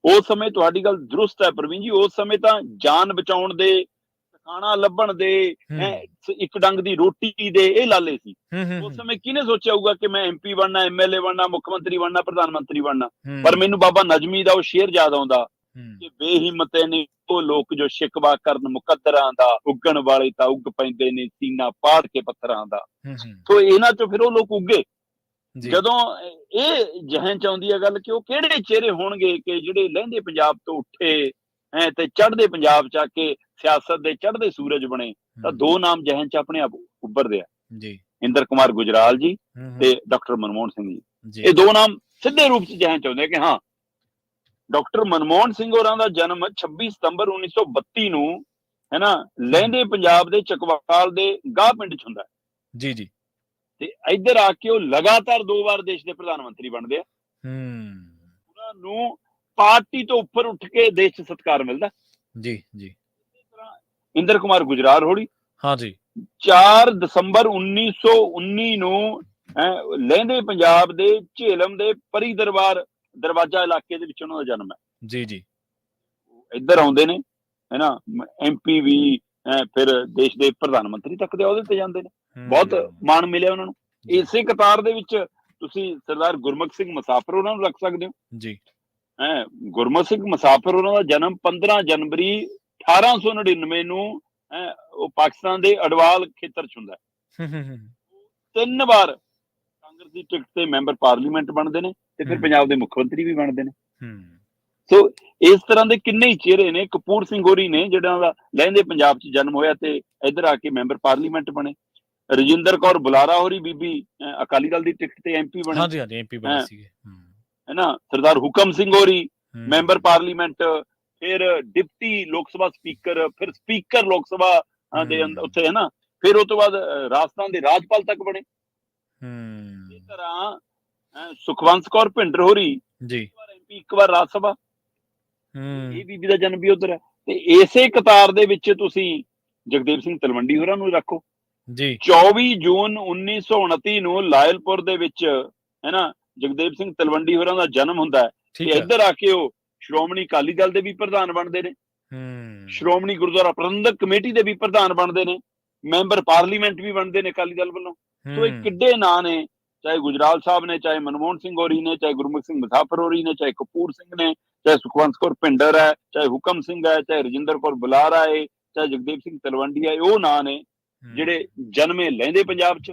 ਉਸ ਸਮੇਂ ਤੁਹਾਡੀ ਗੱਲ ਦਰੁਸਤ ਹੈ ਪ੍ਰਵੀਨ ਜੀ, ਉਸ ਸਮੇਂ ਤਾਂ ਜਾਨ ਬਚਾਉਣ ਦੇ, ਟਿਕਾਣਾ ਲੱਭਣ ਦੇ, ਇੱਕ ਡੰਗ ਦੀ ਰੋਟੀ ਦੇ ਇਹ ਲਾਲੇ ਸੀ। ਉਸ ਸਮੇਂ ਕਿਹਨੇ ਸੋਚਿਆ ਹੋਊਗਾ ਕਿ ਮੈਂ MP ਬਣਨਾ, MLA ਬਣਨਾ, ਮੁੱਖ ਮੰਤਰੀ ਬਣਨਾ, ਪ੍ਰਧਾਨ ਮੰਤਰੀ ਬਣਨਾ। ਪਰ ਮੈਨੂੰ ਬਾਬਾ ਨਜ਼ਮੀ ਦਾ ਉਹ ਸ਼ੇਰ ਯਾਦ ਆਉਂਦਾ ਕਿ ਬੇਹਿੰਮਤੇ ਨੇ ਉਹ ਲੋਕ ਜੋ ਸ਼ਿਕਵਾ ਕਰਨ ਮੁਕੱਦਰਾਂ ਦਾ, ਉੱਗਣ ਵਾਲੇ ਤਾਂ ਉੱਗ ਪੈਂਦੇ ਨੇ ਸੀਨਾ ਪਾੜ ਕੇ ਪੱਥਰਾਂ ਦਾ। ਸੋ ਇਹਨਾਂ ਚੋਂ ਫਿਰ ਉਹ ਲੋਕ ਉੱਗੇ। ਜਦੋਂ ਇਹ ਜਹਨ ਚ ਆਉਂਦੀ ਹੈ ਗੱਲ ਕਿ ਉਹ ਕਿਹੜੇ ਚਿਹਰੇ ਹੋਣਗੇ ਕਿ ਜਿਹੜੇ ਲਹਿੰਦੇ ਪੰਜਾਬ ਤੋਂ ਉੱਠੇ ਤੇ ਚੜ੍ਹਦੇ ਪੰਜਾਬ ਚ ਆ ਕੇ ਸਿਆਸਤ ਦੇ ਚੜ੍ਹਦੇ ਸੂਰਜ ਬਣੇ, ਤਾਂ ਦੋ ਨਾਮ ਜਹਨ ਚ ਆਪਣੇ ਆਪ ਉੱਭਰਦੇ ਆ, ਇੰਦਰ ਕੁਮਾਰ ਗੁਜਰਾਲ ਜੀ ਤੇ ਡਾਕਟਰ ਮਨਮੋਹਨ ਸਿੰਘ ਜੀ। ਇਹ ਦੋ ਨਾਮ ਸਿੱਧੇ ਰੂਪ ਚ ਜਹਨ ਚ ਆਉਂਦੇ ਕਿ ਹਾਂ, ਡਾਕਟਰ ਮਨਮੋਹਨ ਸਿੰਘ ਹੋਰਾਂ ਦਾ ਜਨਮ 26 ਸਤੰਬਰ 1932 ਨੂੰ ਹੈ ਨਾ ਲਹਿੰਦੇ ਪੰਜਾਬ ਦੇ ਚਕਵਾਲ ਦੇ ਗਾਹ ਪਿੰਡ ਚ ਹੁੰਦਾ ਜੀ ਜੀ। ਤੇ ਇੱਧਰ ਆ ਕੇ ਉਹ ਲਗਾਤਾਰ 2 ਵਾਰ ਦੇਸ਼ ਦੇ ਪ੍ਰਧਾਨ ਮੰਤਰੀ ਬਣਦੇ ਆ। ਉਹਨਾਂ ਨੂੰ ਪਾਰਟੀ ਤੋਂ ਉੱਪਰ ਉੱਠ ਕੇ ਦੇਸ਼ 'ਚ ਸਤਿਕਾਰ ਮਿਲਦਾ। ਜੀ ਜੀ। ਇੰਦਰ ਕੁਮਾਰ ਗੁਜਰਾਲ ਹੋਣੀ, ਹਾਂ ਜੀ, 4 ਦਸੰਬਰ 1919 ਨੂੰ ਲਹਿੰਦੇ ਪੰਜਾਬ ਦੇ ਝੇਲਮ ਦੇ ਪਰੀ ਦਰਵਾਜ਼ਾ ਇਲਾਕੇ ਦੇ ਵਿੱਚ ਉਹਨਾਂ ਦਾ ਜਨਮ ਹੈ। ਜੀ ਜੀ। ਇੱਧਰ ਆਉਂਦੇ ਨੇ ਹੈ ਨਾ, MP ਵੀ, ਫਿਰ ਦੇਸ਼ ਦੇ ਪ੍ਰਧਾਨ ਮੰਤਰੀ ਤੱਕ ਦੇ ਅਹੁਦੇ ਤੇ ਜਾਂਦੇ ਨੇ। ਬਹੁਤ ਮਾਣ ਮਿਲਿਆ ਉਹਨਾਂ ਨੂੰ। ਇਸੇ ਕਤਾਰ ਦੇ ਵਿੱਚ ਤੁਸੀਂ ਸਰਦਾਰ ਗੁਰਮੁਖ ਸਿੰਘ ਮੁਸਾਫਰ ਉਹਨਾਂ ਨੂੰ ਰੱਖ ਸਕਦੇ ਹੋ ਜੀ। ਗੁਰਮੁਖ ਸਿੰਘ ਮੁਸਾਫਰ ਉਹਨਾਂ ਦਾ ਜਨਮ 15 ਜਨਵਰੀ 1899 ਨੂੰ ਉਹ ਪਾਕਿਸਤਾਨ ਦੇ ਅਡਵਾਲ ਖੇਤਰ ਚ ਹੁੰਦਾ ਹੈ। 3 ਵਾਰ ਕਾਂਗਰਸ ਦੀ ਟਿਕਟ ਤੇ ਮੈਂਬਰ ਪਾਰਲੀਮੈਂਟ ਬਣਦੇ ਨੇ ਤੇ ਫਿਰ ਪੰਜਾਬ ਦੇ ਮੁੱਖ ਮੰਤਰੀ ਵੀ ਬਣਦੇ ਨੇ। ਸੋ ਇਸ ਤਰ੍ਹਾਂ ਦੇ ਕਿੰਨੇ ਹੀ ਚਿਹਰੇ ਨੇ। ਕਪੂਰ ਸਿੰਘ ਹੋਰੀ ਨੇ ਜਿਹੜਾ ਦਾ ਲਹਿੰਦੇ ਪੰਜਾਬ ਚ ਜਨਮ ਹੋਇਆ ਤੇ ਇੱਧਰ ਆ ਕੇ ਮੈਂਬਰ ਪਾਰਲੀਮੈਂਟ ਬਣੇ। ਰਜਿੰਦਰ ਕੌਰ ਬੁਲਾਰਾ ਹੋਰੀ ਬੀਬੀ ਅਕਾਲੀ ਦਲ ਦੀ ਟਿਕਟ ਤੇ MP ਬਣੇ। ਹਾਂਜੀ ਹਾਂਜੀ, MP ਬਣੇ ਸੀਗੇ ਹੈ ਨਾ। ਸਰਦਾਰ ਹੁਕਮ ਸਿੰਘ ਹੋਰੀ ਮੈਂਬਰ ਪਾਰਲੀਮੈਂਟ, ਫਿਰ ਡਿਪਟੀ ਲੋਕ ਸਭਾ ਸਪੀਕਰ, ਫਿਰ ਸਪੀਕਰ ਲੋਕ ਸਭਾ ਦੇ ਉੱਥੇ ਹੈ ਨਾ, ਫਿਰ ਉਹ ਤੋਂ ਬਾਅਦ ਰਾਜਸਥਾਨ ਦੇ ਰਾਜਪਾਲ ਤੱਕ ਬਣੇ। ਇਸ ਤਰ੍ਹਾਂ ਸੁਖਵੰਤ ਕੌਰ ਭਿੰਡਰ ਹੋਰੀ ਜੀ, ਇੱਕ ਵਾਰ MP, ਇੱਕ ਵਾਰ ਰਾਜ ਸਭਾ। ਇਹ ਬੀਬੀ ਦਾ ਜਨਮ ਵੀ ਉੱਧਰ ਹੈ। ਤੇ ਇਸੇ ਕਤਾਰ ਦੇ ਵਿੱਚ ਤੁਸੀਂ ਜਗਦੇਵ ਸਿੰਘ ਤਲਵੰਡੀ ਹੋਰਾਂ ਨੂੰ ਰੱਖੋ ਜੀ। 24 ਜੂਨ 1929 ਨੂੰ ਲਾਇਲਪੁਰ ਦੇ ਵਿੱਚ ਹੈ ਨਾ ਜਗਦੇਵ ਸਿੰਘ ਤਲਵੰਡੀ ਹੋਰਾਂ ਦਾ ਜਨਮ ਹੁੰਦਾ ਹੈ। ਤੇ ਇੱਧਰ ਆ ਕੇ ਉਹ ਸ਼੍ਰੋਮਣੀ ਅਕਾਲੀ ਦਲ ਦੇ ਵੀ ਪ੍ਰਧਾਨ ਬਣਦੇ ਨੇ, ਸ਼੍ਰੋਮਣੀ ਗੁਰਦੁਆਰਾ ਪ੍ਰਬੰਧਕ ਕਮੇਟੀ ਦੇ ਵੀ ਪ੍ਰਧਾਨ ਬਣਦੇ ਨੇ, ਮੈਂਬਰ ਪਾਰਲੀਮੈਂਟ ਵੀ ਬਣਦੇ ਨੇ ਅਕਾਲੀ ਦਲ ਵੱਲੋਂ। ਸੋ ਇਹ ਕਿੱਡੇ ਨਾਂ ਨੇ, ਚਾਹੇ ਗੁਜਰਾਲ ਸਾਹਿਬ ਨੇ, ਚਾਹੇ ਮਨਮੋਹਨ ਸਿੰਘ ਹੋਰੀ ਨੇ, ਚਾਹੇ ਗੁਰਮੁਖ ਸਿੰਘ ਮੁਜ਼ਾਫਰ ਹੋਰੀ ਨੇ, ਚਾਹੇ ਕਪੂਰ ਸਿੰਘ ਨੇ, ਚਾਹੇ ਸੁਖਵੰਤ ਕੌਰ ਭਿੰਡਰ ਹੈ, ਚਾਹੇ ਹੁਕਮ ਸਿੰਘ ਹੈ, ਚਾਹੇ ਰਜਿੰਦਰ ਕੌਰ ਬੁਲਾਰਾ ਹੈ, ਚਾਹੇ ਜਗਦੇਵ ਸਿੰਘ ਤਲਵੰਡੀ ਹੈ। ਉਹ ਨਾਂ ਨੇ ਜਿਹੜੇ ਜਨਮੇ ਲੈਂਦੇ ਪੰਜਾਬ 'ਚ,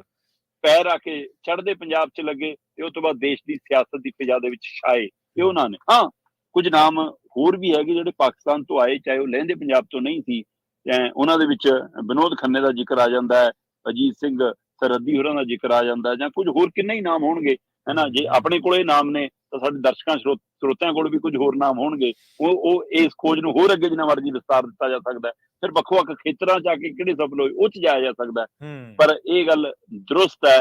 ਪੈਰ ਆ ਕੇ ਚੜ੍ਹਦੇ ਪੰਜਾਬ 'ਚ ਲੱਗੇ ਤੇ ਉਸ ਤੋਂ ਬਾਅਦ ਦੇਸ਼ ਦੀ ਸਿਆਸਤ ਦੀ ਫਿਜ਼ਾ ਦੇ ਵਿੱਚ ਛਾਏ। ਇਹ ਉਹ ਨਾਂ ਨੇ। ਹਾਂ, ਕੁਝ ਨਾਮ ਹੋਰ ਵੀ ਹੈਗੇ ਜਿਹੜੇ ਪਾਕਿਸਤਾਨ ਤੋਂ ਆਏ, ਚਾਹੇ ਉਹ ਲਹਿੰਦੇ ਪੰਜਾਬ ਤੋਂ ਨਹੀਂ ਸੀ। ਉਹਨਾਂ ਦੇ ਵਿੱਚ ਵਿਨੋਦ ਖੰਨੇ ਦਾ ਜ਼ਿਕਰ ਆ ਜਾਂਦਾ ਹੈ, ਅਜੀਤ ਸਿੰਘ ਸਰਹੱਦੀ ਹੋਰਾਂ ਦਾ ਜ਼ਿਕਰ ਆ ਜਾਂਦਾ, ਜਾਂ ਕੁਝ ਹੋਰ ਕਿੰਨੇ ਹੀ ਨਾਮ ਹੋਣਗੇ, ਹੈ ਨਾ। ਜੇ ਆਪਣੇ ਕੋਲ ਇਹ ਨਾਮ ਨੇ ਤਾਂ ਸਾਡੇ ਦਰਸ਼ਕਾਂ ਸਰੋਤਿਆਂ ਕੋਲ ਵੀ ਕੁਝ ਹੋਰ ਨਾਮ ਹੋਣਗੇ। ਉਹ ਇਸ ਖੋਜ ਨੂੰ ਹੋਰ ਅੱਗੇ ਜਿੰਨਾ ਮਰਜ਼ੀ ਵਿਸਤਾਰ ਦਿੱਤਾ ਜਾ ਸਕਦਾ। ਫਿਰ ਵੱਖ-ਵੱਖ ਖੇਤਰਾਂ 'ਚ ਆ ਕੇ ਕਿਹੜੇ ਸਫਲ ਹੋਏ ਉਹ 'ਚ ਜਾਇਆ ਜਾ ਸਕਦਾ। ਪਰ ਇਹ ਗੱਲ ਦਰੁਸਤ ਹੈ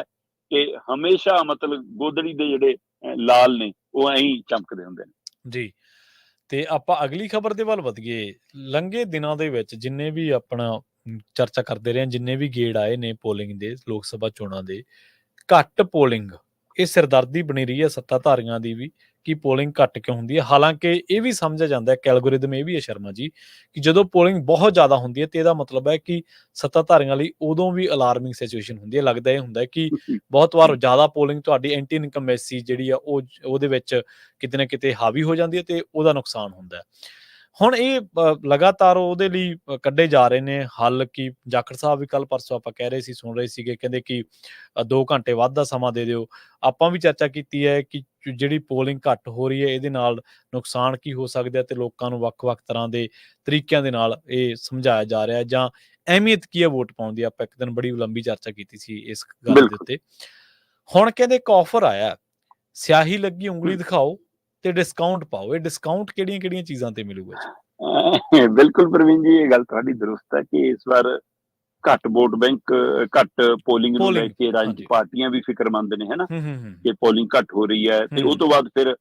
ਕਿ ਹਮੇਸ਼ਾ ਮਤਲਬ ਗੋਦੜੀ ਦੇ ਜਿਹੜੇ ਲਾਲ ਨੇ ਉਹ ਐਂ ਚਮਕਦੇ ਹੁੰਦੇ ਨੇ ਜੀ। ਤੇ ਆਪਾਂ ਅਗਲੀ ਖਬਰ ਦੇ ਵੱਲ ਵਧੀਏ। ਲੰਘੇ ਦਿਨਾਂ ਦੇ ਵਿੱਚ ਜਿੰਨੇ ਵੀ ਆਪਣਾ ਚਰਚਾ ਕਰਦੇ ਰਹੇ, ਜਿੰਨੇ ਵੀ ਗੇੜ ਆਏ ਨੇ ਪੋਲਿੰਗ ਦੇ, ਲੋਕ ਸਭਾ ਚੋਣਾਂ ਦੇ, ਘੱਟ ਪੋਲਿੰਗ ਇਹ ਸਿਰਦਰਦੀ ਬਣੀ ਰਹੀ ਹੈ ਸੱਤਾਧਾਰੀਆਂ ਦੀ ਵੀ ਕਿ ਪੋਲਿੰਗ ਘੱਟ ਕਿਉਂ ਹੁੰਦੀ ਹੈ। ਹਾਲਾਂਕਿ ਇਹ ਵੀ ਸਮਝਿਆ ਜਾਂਦਾ ਹੈ, ਇੱਕ ਐਲਗੋਰਿਦਮ ਇਹ ਵੀ ਹੈ ਸ਼ਰਮਾ ਜੀ, ਕਿ ਜਦੋਂ ਪੋਲਿੰਗ ਬਹੁਤ ਜ਼ਿਆਦਾ ਹੁੰਦੀ ਹੈ ਤੇ ਇਹਦਾ ਮਤਲਬ ਹੈ ਕਿ ਸੱਤਾਧਾਰੀਆਂ ਲਈ ਉਦੋਂ ਵੀ ਅਲਾਰਮਿੰਗ ਸਿਚੁਏਸ਼ਨ ਹੁੰਦੀ ਹੈ। ਲੱਗਦਾ ਇਹ ਹੁੰਦਾ ਕਿ ਬਹੁਤ ਵਾਰ ਜ਼ਿਆਦਾ ਪੋਲਿੰਗ ਤੁਹਾਡੀ ਐਂਟੀ ਇਨਕੰਬੈਂਸੀ ਜਿਹੜੀ ਆ ਉਹਦੇ ਵਿੱਚ ਕਿਤੇ ਨਾ ਕਿਤੇ ਹਾਵੀ ਹੋ ਜਾਂਦੀ ਹੈ ਤੇ ਉਹਦਾ ਨੁਕਸਾਨ ਹੁੰਦਾ ਹੈ। ਹੁਣ ਇਹ ਲਗਾਤਾਰ ਉਹਦੇ ਲਈ ਕੱਢੇ ਜਾ ਰਹੇ ਨੇ ਹੱਲ। ਕਿ ਜਾਖੜ ਸਾਹਿਬ ਵੀ ਕੱਲ ਪਰਸੋਂ ਆਪਾਂ ਕਹਿ ਰਹੇ ਸੀ, ਸੁਣ ਰਹੇ ਸੀਗੇ, ਕਹਿੰਦੇ ਕਿ 2 ਘੰਟੇ ਵੱਧ ਦਾ ਸਮਾਂ ਦੇ ਦਿਓ। ਆਪਾਂ ਵੀ ਚਰਚਾ ਕੀਤੀ ਹੈ ਕਿ ਜਿਹੜੀ ਪੋਲਿੰਗ ਘੱਟ ਹੋ ਰਹੀ ਹੈ ਇਹਦੇ ਨਾਲ ਨੁਕਸਾਨ ਕੀ ਹੋ ਸਕਦਾ ਤੇ ਲੋਕਾਂ ਨੂੰ ਵੱਖ-ਵੱਖ ਤਰ੍ਹਾਂ ਦੇ ਤਰੀਕਿਆਂ ਦੇ ਨਾਲ ਇਹ ਸਮਝਾਇਆ ਜਾ ਰਿਹਾ ਜਾਂ ਅਹਿਮੀਅਤ ਕੀ ਹੈ ਵੋਟ ਪਾਉਣ ਦੀ। ਆਪਾਂ ਇੱਕ ਦਿਨ ਬੜੀ ਲੰਬੀ ਚਰਚਾ ਕੀਤੀ ਸੀ ਇਸ ਗੱਲ ਦੇ ਉੱਤੇ। ਹੁਣ ਕਹਿੰਦੇ ਇੱਕ ਆਫਰ ਆਇਆ, ਸਿਆਹੀ ਲੱਗੀ ਉਂਗਲੀ ਦਿਖਾਓ ਤੇ ਡਿਸਕਾਊਂਟ ਪਾਓ। ਇਹ ਡਿਸਕਾਊਂਟ ਕਿਹੜੀਆਂ-ਕਿਹੜੀਆਂ ਚੀਜ਼ਾਂ ਤੇ ਮਿਲੂਗਾ ਜੀ? ਬਿਲਕੁਲ ਪ੍ਰਵੀਨ ਜੀ, ਇਹ ਗੱਲ ਤੁਹਾਡੀ ਦਰੁਸਤ ਹੈ ਕਿ ਇਸ ਵਾਰ ਘੱਟ ਵੋਟ ਬੈਂਕ, ਘੱਟ ਪੋਲਿੰਗ ਨੂੰ ਲੈ ਕੇ ਰਾਜਨੀਤਿਕ ਪਾਰਟੀਆਂ ਵੀ ਫਿਕਰਮੰਦ ਨੇ, ਹਨਾ, ਕਿ ਪੋਲਿੰਗ ਘੱਟ ਹੋ ਰਹੀ ਹੈ। ਤੇ ਉਹ ਤੋਂ ਬਾਅਦ ਫਿਰ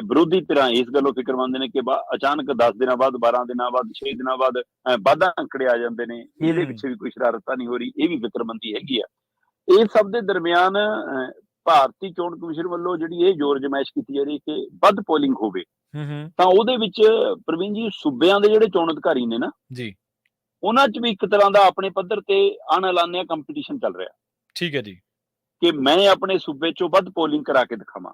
ਵਿਰੋਧੀ ਧਿਰਾਂ ਇਸ ਗੱਲੋਂ ਫਿਕਰਮੰਦ ਨੇ ਕਿ ਅਚਾਨਕ 10 ਦਿਨਾਂ ਬਾਅਦ, 12 ਦਿਨਾਂ ਬਾਅਦ, 6 ਦਿਨਾਂ ਬਾਅਦ ਵਾਧਾ ਅੰਕੜੇ ਆ ਜਾਂਦੇ ਨੇ। ਇਹਦੇ ਪਿੱਛੇ ਵੀ ਕੋਈ ਸ਼ਰਾਰਤ ਤਾਂ ਨਹੀਂ ਹੋ ਰਹੀ, ਇਹ ਵੀ ਫਿਕਰਮੰਦੀ ਹੈਗੀ ਆ। ਇਹ ਸਭ ਦੇ ਦਰਮਿਆਨ ਭਾਰਤੀ ਚੋਣ ਕਮਿਸ਼ਨ ਵੱਲੋਂ ਜਿਹੜੀ ਇਹ ਜ਼ੋਰ ਜਮਾਇਸ਼ ਕੀਤੀ ਜਾ ਰਹੀ ਕਿ ਵੱਧ ਪੋਲਿੰਗ ਹੋਵੇ, ਤਾਂ ਉਹਦੇ ਵਿੱਚ ਪ੍ਰਵੀਨ ਜੀ ਸੂਬਿਆਂ ਦੇ ਜਿਹੜੇ ਚੋਣ ਅਧਿਕਾਰੀ ਨੇ ਨਾ ਜੀ, ਉਹਨਾਂ 'ਚ ਵੀ ਇੱਕ ਤਰ੍ਹਾਂ ਦਾ ਆਪਣੇ ਪੱਧਰ ਤੇ ਅਣਐਲਾਨਿਆ ਕੰਪੀਟੀਸ਼ਨ ਚੱਲ ਰਿਹਾ। ਠੀਕ ਹੈ ਜੀ, ਕਿ ਮੈਂ ਆਪਣੇ ਸੂਬੇ 'ਚੋਂ ਵੱਧ ਪੋਲਿੰਗ ਕਰਾ ਕੇ ਦਿਖਾਵਾਂ।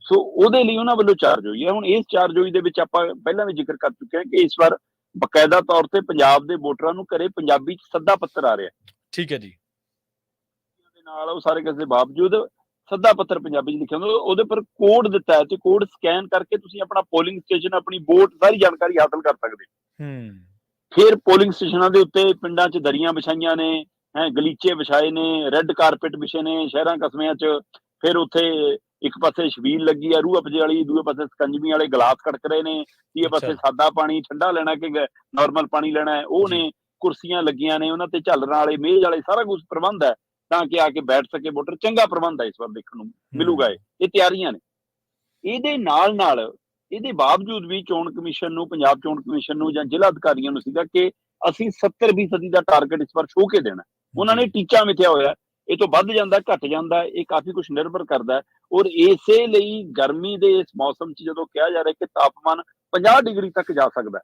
ਸੋ ਉਹਦੇ ਲਈ ਉਹਨਾਂ ਵੱਲੋਂ ਚਾਰਜੋਈ ਹੈ। ਹੁਣ ਇਸ ਚਾਰਜੋਈ ਦੇ ਵਿੱਚ ਆਪਾਂ ਪਹਿਲਾਂ ਵੀ ਜ਼ਿਕਰ ਕਰ ਚੁੱਕੇ ਹਾਂ ਕਿ ਇਸ ਵਾਰ ਬਕਾਇਦਾ ਤੌਰ ਤੇ ਪੰਜਾਬ ਦੇ ਵੋਟਰਾਂ ਨੂੰ ਘਰੇ ਪੰਜਾਬੀ 'ਚ ਸੱਦਾ ਪੱਤਰ ਆ ਰਿਹਾ। ਠੀਕ ਹੈ ਜੀ, ਨਾਲ ਉਹ ਸਾਰੇ ਕਿਸੇ ਦੇ ਬਾਵਜੂਦ ਸੱਦਾ ਪੱਤਰ ਪੰਜਾਬੀ 'ਚ ਲਿਖਿਆ ਹੁੰਦਾ, ਉਹਦੇ ਪਰ ਕੋਡ ਦਿੱਤਾ ਹੈ ਤੇ ਕੋਡ ਸਕੈਨ ਕਰਕੇ ਤੁਸੀਂ ਆਪਣਾ ਪੋਲਿੰਗ ਸਟੇਸ਼ਨ, ਆਪਣੀ ਵੋਟ, ਸਾਰੀ ਜਾਣਕਾਰੀ ਹਾਸਲ ਕਰ ਸਕਦੇ ਹੋ। ਫਿਰ ਪੋਲਿੰਗ ਸਟੇਸ਼ਨਾਂ ਦੇ ਉੱਤੇ ਪਿੰਡਾਂ 'ਚ ਦਰੀਆਂ ਵਿਛਾਈਆਂ ਨੇ, ਗਲੀਚੇ ਵਿਛਾਏ ਨੇ, ਰੈੱਡ ਕਾਰਪੇਟ ਵਿਛੇ ਨੇ ਸ਼ਹਿਰਾਂ ਕਸਬਿਆਂ 'ਚ। ਫਿਰ ਉੱਥੇ ਇੱਕ ਪਾਸੇ ਛਬੀਲ ਲੱਗੀ ਆ ਰੂਹ ਅਫਜੇ ਵਾਲੀ, ਦੂਏ ਪਾਸੇ ਸਕੰਜਵੀ ਵਾਲੇ ਗਲਾਸ ਖੜਕ ਰਹੇ ਨੇ, ਤੀਏ ਪਾਸੇ ਸਾਦਾ ਪਾਣੀ ਠੰਡਾ ਲੈਣਾ ਕਿ ਨਾਰਮਲ ਪਾਣੀ ਲੈਣਾ, ਉਹ ਨੇ। ਕੁਰਸੀਆਂ ਲੱਗੀਆਂ ਨੇ, ਉਹਨਾਂ ਤੇ ਝਾਲਰਾਂ ਵਾਲੇ, ਮੇਜ਼ ਵਾਲੇ, ਸਾਰਾ ਕੁਝ ਪ੍ਰਬੰਧ ਹੈ ਤਾਂ ਕਿ ਆ ਕੇ ਬੈਠ ਸਕੇ ਵੋਟਰ। ਚੰਗਾ ਪ੍ਰਬੰਧ ਹੈ ਇਸ ਵਾਰ ਦੇਖਣ ਨੂੰ ਮਿਲੂਗਾ। ਇਹ ਤਿਆਰੀਆਂ ਨੇ। ਇਹਦੇ ਨਾਲ ਇਹਦੇ ਬਾਵਜੂਦ ਵੀ ਚੋਣ ਕਮਿਸ਼ਨ ਨੂੰ, ਪੰਜਾਬ ਚੋਣ ਕਮਿਸ਼ਨ ਨੂੰ ਜਾਂ ਜ਼ਿਲ੍ਹਾ ਅਧਿਕਾਰੀਆਂ ਨੂੰ ਸੀਗਾ ਕਿ ਅਸੀਂ 70% ਦਾ ਟਾਰਗੇਟ ਇਸ ਵਾਰ ਛੋਹ ਕੇ ਦੇਣਾ। ਉਹਨਾਂ ਨੇ ਟੀਚਾ ਮਿਥਿਆ ਹੋਇਆ। ਇਹ ਤੋਂ ਵੱਧ ਜਾਂਦਾ, ਘੱਟ ਜਾਂਦਾ, ਇਹ ਕਾਫੀ ਕੁਝ ਨਿਰਭਰ ਕਰਦਾ। ਔਰ ਇਸੇ ਲਈ ਗਰਮੀ ਦੇ ਇਸ ਮੌਸਮ 'ਚ ਜਦੋਂ ਕਿਹਾ ਜਾ ਰਿਹਾ ਕਿ ਤਾਪਮਾਨ 50 ਡਿਗਰੀ ਤੱਕ ਜਾ ਸਕਦਾ,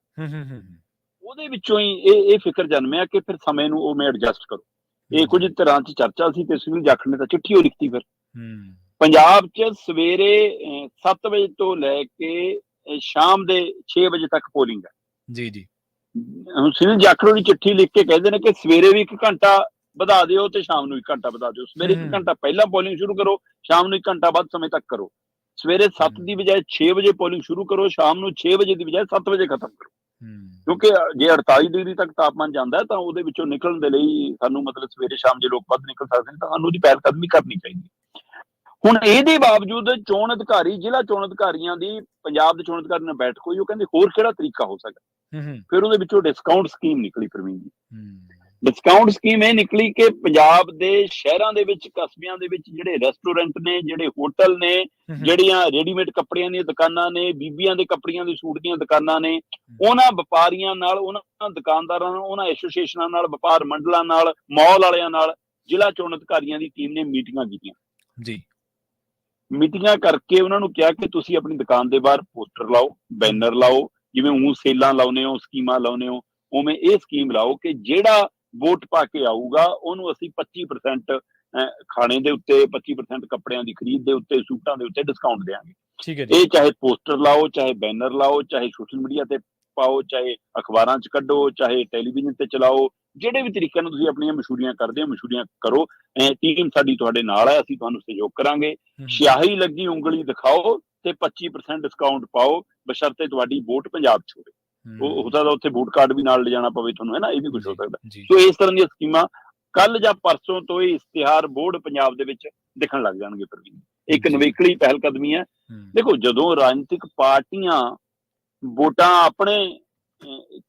ਉਹਦੇ ਵਿੱਚੋਂ ਹੀ ਇਹ ਫਿਕਰ ਜਨਮਿਆ ਕਿ ਫਿਰ ਸਮੇਂ ਨੂੰ ਉਹ ਮੈਂ ਐਡਜਸਟ ਕਰੋ। ਇਹ ਕੁਝ ਤਰ੍ਹਾਂ 'ਚ ਚਰਚਾ ਸੀ ਤੇ ਸੁਨੀਲ ਜਾਖੜ ਨੇ ਤਾਂ ਚਿੱਠੀ ਹੋ ਲਿਖਤੀ। ਫਿਰ ਪੰਜਾਬ 'ਚ ਸਵੇਰੇ 7 ਵਜੇ ਤੋਂ ਲੈ ਕੇ ਸ਼ਾਮ ਦੇ 6 ਵਜੇ ਤੱਕ ਪੋਲਿੰਗ ਹੈ। ਜੀ ਜੀ, ਹੁਣ ਸੁਨੀਲ ਜਾਖੜ ਦੀ ਚਿੱਠੀ ਲਿਖ ਕੇ ਕਹਿੰਦੇ ਨੇ ਕਿ ਸਵੇਰੇ ਵੀ 1 ਘੰਟਾ ਵਧਾ ਦਿਓ ਤੇ ਸ਼ਾਮ ਨੂੰ 1 ਘੰਟਾ ਵਧਾ ਦਿਓ। ਸਵੇਰੇ 1 ਘੰਟਾ ਪਹਿਲਾਂ ਪੋਲਿੰਗ ਸ਼ੁਰੂ ਕਰੋ, ਸ਼ਾਮ ਨੂੰ 1 ਘੰਟਾ ਵੱਧ ਸਮੇਂ ਤੱਕ ਕਰੋ। ਸਵੇਰੇ 7 ਦੀ ਬਜਾਏ 6 ਵਜੇ ਪੋਲਿੰਗ ਸ਼ੁਰੂ ਕਰੋ, ਸ਼ਾਮ ਨੂੰ 6 ਵਜੇ ਦੀ ਬਜਾਏ 7 ਵਜੇ ਖਤਮ ਕਰੋ। ਕਿਉਂਕਿ ਜੇ 48 ਡਿਗਰੀ ਤੱਕ ਤਾਪਮਾਨ ਜਾਂਦਾ ਤਾਂ ਉਹਦੇ ਵਿੱਚੋਂ ਨਿਕਲਣ ਦੇ ਲਈ ਸਾਨੂੰ ਮਤਲਬ ਸਵੇਰੇ ਸ਼ਾਮ ਜੇ ਲੋਕ ਵੱਧ ਨਿਕਲ ਸਕਦੇ ਨੇ ਤਾਂ ਸਾਨੂੰ ਉਹਦੀ ਪਹਿਲ ਕਦਮੀ ਕਰਨੀ ਚਾਹੀਦੀ। ਹੁਣ ਇਹਦੇ ਬਾਵਜੂਦ ਚੋਣ ਅਧਿਕਾਰੀ, ਜ਼ਿਲ੍ਹਾ ਚੋਣ ਅਧਿਕਾਰੀਆਂ ਦੀ ਪੰਜਾਬ ਦੇ ਚੋਣ ਅਧਿਕਾਰੀ ਨਾਲ ਬੈਠਕ ਹੋਈ। ਉਹ ਕਹਿੰਦੇ ਹੋਰ ਕਿਹੜਾ ਤਰੀਕਾ ਹੋ ਸਕਦਾ। ਫਿਰ ਉਹਦੇ ਵਿੱਚੋਂ ਡਿਸਕਾਊਂਟ ਸਕੀਮ ਨਿਕਲੀ ਪ੍ਰਵੀਨ ਜੀ। ਡਿਸਕਾਊਂਟ ਸਕੀਮ ਇਹ ਨਿਕਲੀ ਕਿ ਪੰਜਾਬ ਦੇ ਸ਼ਹਿਰਾਂ ਦੇ ਵਿੱਚ, ਕਸਬਿਆਂ ਦੇ ਵਿੱਚ ਜਿਹੜੇ ਰੈਸਟੋਰੈਂਟ ਨੇ, ਜਿਹੜੇ ਹੋਟਲ ਨੇ, ਜਿਹੜੀਆਂ ਰੈਡੀਮੇਡ ਕੱਪੜਿਆਂ ਦੀਆਂ ਦੁਕਾਨਾਂ ਨੇ, ਬੀਬੀਆਂ ਦੇ ਕੱਪੜਿਆਂ ਦੀ ਸੂਟ ਦੀਆਂ ਦੁਕਾਨਾਂ ਨੇ, ਉਹਨਾਂ ਵਪਾਰੀਆਂ ਨਾਲ, ਉਹਨਾਂ ਦੁਕਾਨਦਾਰਾਂ ਨਾਲ, ਉਹਨਾਂ ਐਸੋਸੀਏਸ਼ਨਾਂ ਨਾਲ, ਵਪਾਰ ਮੰਡਲਾਂ ਨਾਲ, ਮਾਲ ਵਾਲਿਆਂ ਨਾਲ ਜ਼ਿਲ੍ਹਾ ਚੋਣ ਅਧਿਕਾਰੀਆਂ ਦੀ ਟੀਮ ਨੇ ਮੀਟਿੰਗਾਂ ਕੀਤੀਆਂ ਜੀ। ਮੀਟਿੰਗਾਂ ਕਰਕੇ ਉਹਨਾਂ ਨੂੰ ਕਿਹਾ ਕਿ ਤੁਸੀਂ ਆਪਣੀ ਦੁਕਾਨ ਦੇ ਬਾਹਰ ਪੋਸਟਰ ਲਾਓ, ਬੈਨਰ ਲਾਓ, ਜਿਵੇਂ ਸੇਲਾਂ ਲਾਉਂਦੇ ਹੋ, ਸਕੀਮਾਂ ਲਾਉਂਦੇ ਹੋ, ਉਵੇਂ ਇਹ ਸਕੀਮ ਲਾਓ ਕਿ ਜਿਹੜਾ ਵੋਟ ਪਾ ਕੇ ਆਊਗਾ ਉਹਨੂੰ ਅਸੀਂ 25% ਖਾਣੇ ਦੇ ਉੱਤੇ, 25% ਕੱਪੜਿਆਂ ਦੀ ਖਰੀਦ ਦੇ ਉੱਤੇ, ਸੂਟਾਂ ਦੇ ਉੱਤੇ ਡਿਸਕਾਊਂਟ ਦੇਵਾਂਗੇ। ਠੀਕ ਹੈ ਜੀ। ਇਹ ਚਾਹੇ ਪੋਸਟਰ ਲਾਓ, ਚਾਹੇ ਬੈਨਰ ਲਾਓ, ਚਾਹੇ ਸੋਸ਼ਲ ਮੀਡੀਆ ਤੇ ਪਾਓ, ਚਾਹੇ ਅਖਬਾਰਾਂ 'ਚ ਕੱਢੋ, ਚਾਹੇ ਟੈਲੀਵਿਜ਼ਨ ਤੇ ਚਲਾਓ, ਜਿਹੜੇ ਵੀ ਤਰੀਕੇ ਨਾਲ ਤੁਸੀਂ ਆਪਣੀਆਂ ਮਸ਼ਹੂਰੀਆਂ ਕਰਦੇ ਹੋ ਮਸ਼ਹੂਰੀਆਂ ਕਰੋ। ਟੀਮ ਸਾਡੀ ਤੁਹਾਡੇ ਨਾਲ ਹੈ, ਅਸੀਂ ਤੁਹਾਨੂੰ ਸਹਿਯੋਗ ਕਰਾਂਗੇ। ਸਿਆਹੀ ਲੱਗੀ ਉਂਗਲੀ ਦਿਖਾਓ ਤੇ 25% ਡਿਸਕਾਊਂਟ ਪਾਓ, ਬਸ਼ਰਤੇ ਤੁਹਾਡੀ ਵੋਟ ਪੰਜਾਬ 'ਚ ਹੋਵੇ। ਉਹ ਹੋ ਸਕਦਾ ਉੱਥੇ ਵੋਟ ਕਾਰਡ ਵੀ ਨਾਲ ਲਿਜਾਣਾ ਪਵੇ ਤੁਹਾਨੂੰ, ਹੈ ਨਾ, ਇਹ ਵੀ ਕੁਝ ਹੋ ਸਕਦਾ। ਸੋ ਇਸ ਤਰ੍ਹਾਂ ਦੀਆਂ ਸਕੀਮਾਂ ਕੱਲ ਜਾਂ ਪਰਸੋਂ ਤੋਂ ਇਹ ਇਸ਼ਤਿਹਾਰ ਬੋਰਡ ਪੰਜਾਬ ਦੇ ਵਿੱਚ ਦਿਖਣ ਲੱਗ ਜਾਣਗੇ। ਪ੍ਰਵੀਨ, ਇੱਕ ਨਵੇਕਲੀ ਪਹਿਲ ਕਦਮੀ ਹੈ। ਦੇਖੋ, ਜਦੋਂ ਰਾਜਨੀਤਿਕ ਪਾਰਟੀਆਂ ਵੋਟਾਂ ਆਪਣੇ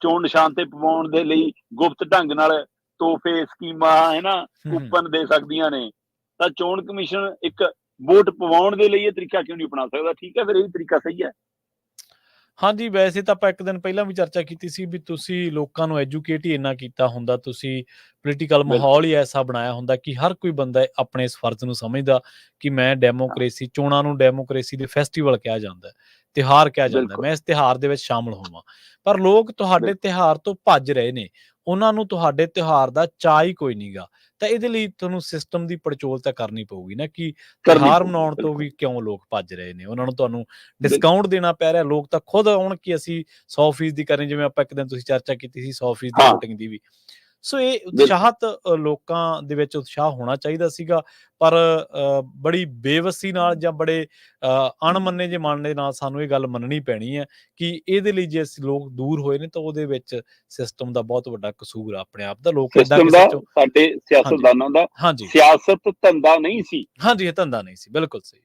ਚੋਣ ਨਿਸ਼ਾਨ ਤੇ ਪਵਾਉਣ ਦੇ ਲਈ ਗੁਪਤ ਢੰਗ ਨਾਲ ਤੋਹਫੇ, ਸਕੀਮਾਂ, ਹੈ ਨਾ, ਕੂਪਨ ਦੇ ਸਕਦੀਆਂ ਨੇ, ਤਾਂ ਚੋਣ ਕਮਿਸ਼ਨ ਇੱਕ ਵੋਟ ਪਵਾਉਣ ਦੇ ਲਈ ਇਹ ਤਰੀਕਾ ਕਿਉਂ ਨਹੀਂ ਅਪਣਾ ਸਕਦਾ? ਠੀਕ ਹੈ, ਫਿਰ ਇਹ ਤਰੀਕਾ ਸਹੀ ਹੈ। ਹਾਂਜੀ, ਵੈਸੇ ਤਾਂ ਆਪਾਂ ਇੱਕ ਦਿਨ ਪਹਿਲਾਂ ਵੀ ਚਰਚਾ ਕੀਤੀ ਸੀ ਵੀ ਤੁਸੀਂ ਲੋਕਾਂ ਨੂੰ ਐਜੂਕੇਟ ਹੀ ਇੰਨਾ ਕੀਤਾ ਹੁੰਦਾ, ਤੁਸੀਂ ਪੋਲੀਟੀਕਲ ਮਾਹੌਲ ਹੀ ਐਸਾ ਬਣਾਇਆ ਹੁੰਦਾ ਕਿ ਹਰ ਕੋਈ ਬੰਦਾ ਆਪਣੇ ਇਸ ਫਰਜ਼ ਨੂੰ ਸਮਝਦਾ ਕਿ ਮੈਂ ਡੈਮੋਕ੍ਰੇਸੀ, ਚੋਣਾਂ ਨੂੰ ਡੈਮੋਕ੍ਰੇਸੀ ਦੇ ਫੈਸਟੀਵਲ ਕਿਹਾ ਜਾਂਦਾ, ਤਿਉਹਾਰ ਕਿਹਾ ਜਾਂਦਾ, ਮੈਂ ਇਸ ਤਿਉਹਾਰ ਦੇ ਵਿੱਚ ਸ਼ਾਮਲ ਹੋਵਾਂ। ਪਰ ਲੋਕ ਤੁਹਾਡੇ ਤਿਉਹਾਰ ਤੋਂ ਭੱਜ ਰਹੇ ਨੇ, ਉਹਨਾਂ ਨੂੰ ਤੁਹਾਡੇ ਤਿਉਹਾਰ ਦਾ ਚਾਅ ਹੀ ਕੋਈ ਨਹੀਂ ਗਾ। ਤਾਂ ਇਹਦੇ ਲਈ ਤੁਹਾਨੂੰ ਸਿਸਟਮ ਦੀ ਪੜਚੋਲ ਤਾਂ ਕਰਨੀ ਪਊਗੀ ਨਾ ਕਿ ਤਿਉਹਾਰ ਮਨਾਉਣ ਤੋਂ ਵੀ ਕਿਉਂ ਲੋਕ ਭੱਜ ਰਹੇ ਨੇ। ਉਹਨਾਂ ਨੂੰ ਤੁਹਾਨੂੰ ਡਿਸਕਾਊਂਟ ਦੇਣਾ ਪੈ ਰਿਹਾ, ਲੋਕ ਤਾਂ ਖੁਦ ਆਉਣ ਕਿ ਅਸੀਂ 100% ਦੀ ਕरें, ਜਿਵੇਂ ਆਪਾਂ ਇੱਕ ਦਿਨ ਤੁਸੀਂ ਚਰਚਾ ਕੀਤੀ ਸੀ 100% ਦੀ ਵੋਟਿੰਗ ਦੀ ਵੀ। ਸੋ ਇਹ ਉਤਸ਼ਾਹਤ ਲੋਕਾਂ ਦੇ ਵਿੱਚ ਉਤਸ਼ਾਹ ਹੋਣਾ ਚਾਹੀਦਾ ਸੀਗਾ, ਪਰ ਬੜੀ ਬੇਵੱਸੀ ਨਾਲ ਜਾਂ ਬੜੇ ਅਣਮੰਨੇ ਜੇ ਮਨ ਦੇ ਨਾਲ ਸਾਨੂੰ ਇਹ ਗੱਲ ਮੰਨਣੀ ਪੈਣੀ ਹੈ ਕਿ ਇਹਦੇ ਲਈ ਜੇ ਅਸੀਂ ਲੋਕ ਦੂਰ ਹੋਏ ਨੇ ਤਾਂ ਉਹਦੇ ਵਿੱਚ ਸਿਸਟਮ ਦਾ ਬਹੁਤ ਵੱਡਾ ਕਸੂਰ ਆ ਆਪਣੇ ਆਪ ਦਾ। ਲੋਕ ਏਦਾਂ ਕਿਸੇ ਚੋਂ, ਸਾਡੇ ਸਿਆਸਤਦਾਨਾਂ ਦਾ ਸਿਆਸਤ ਧੰਦਾ ਨਹੀਂ ਸੀ। ਹਾਂਜੀ, ਇਹ ਧੰਦਾ ਨਹੀਂ ਸੀ, ਬਿਲਕੁਲ ਸਹੀ।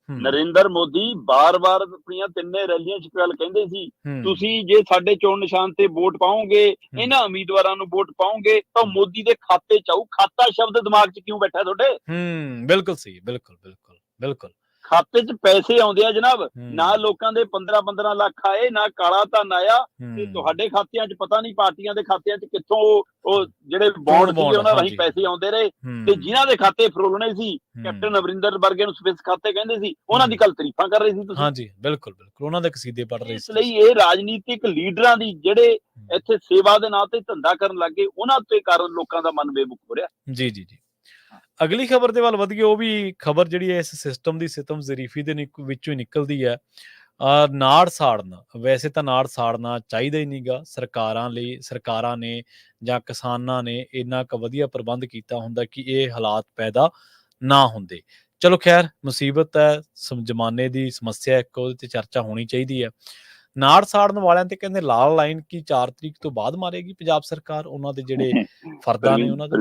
ਨਰਿੰਦਰ ਮੋਦੀ ਬਾਰ-ਬਾਰ ਆਪਣੀਆਂ ਤਿੰਨੇ ਰੈਲੀਆਂ 'ਚ ਗੱਲ ਕਹਿੰਦੇ ਸੀ, ਤੁਸੀਂ ਜੇ ਸਾਡੇ ਚੋਣ ਨਿਸ਼ਾਨ ਤੇ ਵੋਟ ਪਾਓਗੇ, ਇਹਨਾਂ ਉਮੀਦਵਾਰਾਂ ਨੂੰ ਵੋਟ ਪਾਓਗੇ ਤਾਂ ਮੋਦੀ ਦੇ ਖਾਤੇ 'ਚ ਆਊ। ਖਾਤਾ ਸ਼ਬਦ ਦਿਮਾਗ 'ਚ ਕਿਉਂ ਬੈਠਾ ਤੁਹਾਡੇ? ਬਿਲਕੁਲ ਸਹੀ, ਬਿਲਕੁਲ ਬਿਲਕੁਲ ਬਿਲਕੁਲ। ਖਾਤੇ 'ਚ ਪੈਸੇ ਆਉਂਦੇ ਆ ਜਨਾਬ, ਨਾ ਲੋਕਾਂ ਦੇ 15-15 ਲੱਖ ਆਏ, ਨਾ ਕਾਲਾ ਧਨ ਆਇਆ, ਤੇ ਤੁਹਾਡੇ ਖਾਤਿਆਂ 'ਚ ਪਤਾ ਨਹੀਂ ਪਾਰਟੀਆਂ ਦੇ ਖਾਤਿਆਂ 'ਚ ਕਿੱਥੋਂ ਉਹ ਜਿਹੜੇ ਬੌਂਡ ਸੀਗੇ ਉਹਨਾਂ ਰਾਹੀਂ ਪੈਸੇ ਆਉਂਦੇ ਰਹੇ। ਤੇ ਜਿਨ੍ਹਾਂ ਦੇ ਖਾਤੇ ਫਰੋਲਣੇ ਸੀ, ਕੈਪਟਨ ਅਮਰਿੰਦਰ ਵਰਗੇ ਨੂੰ ਸਵਿਸ ਖਾਤੇ ਕਹਿੰਦੇ ਸੀ, ਉਹਨਾਂ ਦੀ ਕੱਲ ਤਾਰੀਫਾਂ ਕਰ ਰਹੇ ਸੀ ਤੁਸੀਂ। ਹਾਂਜੀ, ਬਿਲਕੁਲ ਬਿਲਕੁਲ, ਉਹਨਾਂ ਦੇ ਕਸੀਦੇ ਪੜ੍ਹ ਰਹੇ ਸੀ। ਇਸ ਲਈ ਇਹ ਰਾਜਨੀਤਿਕ ਲੀਡਰਾਂ ਦੀ ਜਿਹੜੇ ਇੱਥੇ ਸੇਵਾ ਦੇ ਨਾਂ ਤੇ ਧੰਦਾ ਕਰਨ ਲੱਗੇ, ਉਹਨਾਂ ਤੇ ਕਾਰਨ ਲੋਕਾਂ ਦਾ ਮਨ ਬੇਮੁਖ ਹੋ ਰਿਹਾ। ਜੀ ਜੀ ਜੀ। ਅਗਲੀ ਖਬਰ ਦੇ ਵੱਲ ਵਧੀਏ, ਉਹ ਵੀ ਖਬਰ ਜਿਹੜੀ ਹੈ ਇਸ ਸਿਸਟਮ ਦੀ ਸਿਤਮ ਜ਼ਰੀਫੀ ਦੇ ਵਿੱਚੋਂ ਹੀ ਨਿਕਲਦੀ ਹੈ। ਨਾੜ ਸਾੜਨਾ, ਵੈਸੇ ਤਾਂ ਨਾੜ ਸਾੜਨਾ ਚਾਹੀਦਾ ਹੀ ਨਹੀਂ ਗਾ। ਸਰਕਾਰਾਂ ਨੇ ਜਾਂ ਕਿਸਾਨਾਂ ਨੇ ਇੰਨਾ ਕੁ ਵਧੀਆ ਪ੍ਰਬੰਧ ਕੀਤਾ ਹੁੰਦਾ ਕਿ ਇਹ ਹਾਲਾਤ ਪੈਦਾ ਨਾ ਹੁੰਦੇ। ਚਲੋ ਖੈਰ, ਮੁਸੀਬਤ ਹੈ, ਜ਼ਮਾਨੇ ਦੀ ਸਮੱਸਿਆ, ਇੱਕ ਉਹਦੇ ਤੇ ਚਰਚਾ ਹੋਣੀ ਚਾਹੀਦੀ ਹੈ। ਨਾੜ ਸਾੜਨ ਵਾਲਿਆਂ ਤੇ ਕਹਿੰਦੇ ਲਾਲ ਲਾਈਨ ਕੀ 4 ਤਰੀਕ ਤੋਂ ਬਾਅਦ ਮਾਰੇਗੀ ਪੰਜਾਬ ਸਰਕਾਰ, ਉਹਨਾਂ ਦੇ ਜਿਹੜੇ ਫਰਦਾਂ ਨੇ ਉਹਨਾਂ ਦੇ।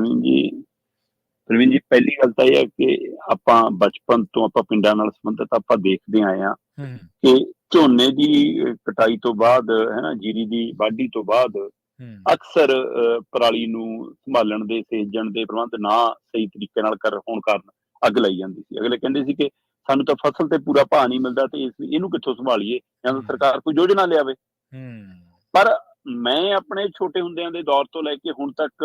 ਪ੍ਰਵੀਨ ਜੀ, ਪਹਿਲੀ ਗੱਲ ਤਾਂ ਇਹ ਹੈ ਕਿ ਆਪਾਂ ਬਚਪਨ ਤੋਂ ਆਪਾਂ ਪਿੰਡਾਂ ਨਾਲ ਸੰਬੰਧਿਤ ਆਪਾਂ ਦੇਖਦੇ ਆਏ ਹਾਂ ਕਿ ਝੋਨੇ ਦੀ ਕਟਾਈ ਤੋਂ ਬਾਅਦ, ਹੈ ਨਾ, ਜੀਰੀ ਦੀ ਵਾਢੀ ਤੋਂ ਬਾਅਦ ਅਕਸਰ ਪਰਾਲੀ ਨੂੰ ਸੰਭਾਲਣ ਦੇ, ਸੇਜਣ ਦੇ ਪ੍ਰਬੰਧ ਨਾ ਸਹੀ ਤਰੀਕੇ ਨਾਲ ਹੋਣ ਕਾਰਨ ਅੱਗ ਲਾਈ ਜਾਂਦੀ ਸੀ। ਅਗਲੇ ਕਹਿੰਦੇ ਸੀ ਕਿ ਸਾਨੂੰ ਤਾਂ ਫਸਲ ਤੇ ਪੂਰਾ ਭਾਅ ਨਹੀਂ ਮਿਲਦਾ ਤੇ ਇਹਨੂੰ ਕਿੱਥੋਂ ਸੰਭਾਲੀਏ, ਜਾਂ ਸਰਕਾਰ ਕੋਈ ਯੋਜਨਾ ਲਿਆਵੇ। ਪਰ ਮੈਂ ਆਪਣੇ ਛੋਟੇ ਹੁੰਦਿਆਂ ਦੇ ਦੌਰ ਤੋਂ ਲੈ ਕੇ ਹੁਣ ਤੱਕ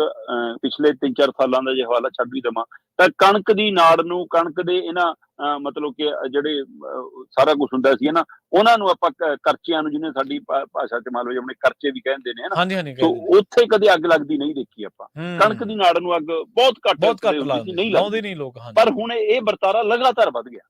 ਪਿਛਲੇ 3-4 ਸਾਲਾਂ ਦਾ ਜੇ ਹਵਾਲਾ ਛੱਡ ਵੀ ਦੇਵਾਂ ਤਾਂ ਕਣਕ ਦੀ ਨਾੜ ਨੂੰ, ਕਣਕ ਦੇ ਇਹਨਾਂ ਮਤਲਬ ਕਿ ਜਿਹੜੇ ਸਾਰਾ ਕੁਝ ਹੁੰਦਾ ਸੀ ਨਾ, ਉਹਨਾਂ ਨੂੰ ਆਪਾਂ ਕਰਚਿਆਂ ਨੂੰ, ਜਿਹਨੇ ਸਾਡੀ ਭਾਸ਼ਾ 'ਚ ਮੰਨ ਲਓ ਆਪਣੇ ਕਰਚੇ ਵੀ ਕਹਿੰਦੇ ਨੇ, ਹਨਾ, ਸੋ ਉੱਥੇ ਕਦੇ ਅੱਗ ਲੱਗਦੀ ਨਹੀਂ ਦੇਖੀ ਆਪਾਂ। ਕਣਕ ਦੀ ਨਾੜ ਨੂੰ ਅੱਗ ਬਹੁਤ ਘੱਟ ਹੁੰਦੀ ਸੀ, ਨਹੀਂ ਲੱਗਦੀ ਲੋਕ। ਪਰ ਹੁਣ ਇਹ ਵਰਤਾਰਾ ਲਗਾਤਾਰ ਵੱਧ ਗਿਆ,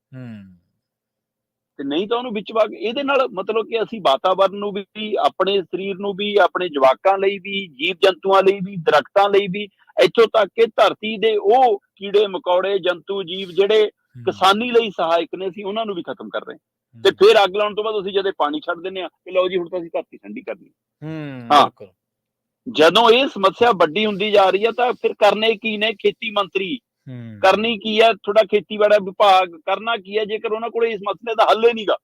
ਤੇ ਨਹੀਂ ਤਾਂ ਉਹਨੂੰ ਵਿੱਚ ਵਗ। ਇਹਦੇ ਨਾਲ ਮਤਲਬ ਕਿ ਅਸੀਂ ਵਾਤਾਵਰਨ ਨੂੰ ਵੀ, ਆਪਣੇ ਸਰੀਰ ਨੂੰ ਵੀ, ਆਪਣੇ ਜਵਾਕਾਂ ਲਈ ਵੀ, ਜੀਵ ਜੰਤੂਆਂ ਲਈ ਵੀ, ਦਰਖਤਾਂ ਲਈ ਵੀ, ਇੱਥੋਂ ਤੱਕ ਕਿ ਧਰਤੀ ਦੇ ਉਹ ਕੀੜੇ ਮਕੌੜੇ, ਜੰਤੂ ਜੀਵ ਜਿਹੜੇ ਕਿਸਾਨੀ ਲਈ ਸਹਾਇਕ ਨੇ, ਅਸੀਂ ਉਹਨਾਂ ਨੂੰ ਵੀ ਖਤਮ ਕਰ ਰਹੇ। ਤੇ ਫਿਰ ਅੱਗ ਲਾਉਣ ਤੋਂ ਬਾਅਦ ਅਸੀਂ ਜਦੇ ਪਾਣੀ ਛੱਡ ਦਿੰਦੇ ਹਾਂ ਕਿ ਲਓ ਜੀ ਹੁਣ ਤਾਂ ਅਸੀਂ ਧਰਤੀ ਠੰਡੀ ਕਰਨੀ। ਹਾਂ, ਜਦੋਂ ਇਹ ਸਮੱਸਿਆ ਵੱਡੀ ਹੁੰਦੀ ਜਾ ਰਹੀ ਹੈ ਤਾਂ ਫਿਰ ਕਰਨੇ ਕੀ ਨੇ ਖੇਤੀ ਮੰਤਰੀ? ਕਰਨੀ ਕੀ ਹੈ ਤੁਹਾਡਾ ਖੇਤੀਬਾੜੀ ਵਿਭਾਗ? ਕਰਨਾ ਕੀ ਹੈ ਜੇਕਰ ਉਹਨਾਂ ਕੋਲ ਇਸ ਮਸਲੇ ਦਾ ਹੱਲ ਹੀ ਨਹੀਂਗਾ?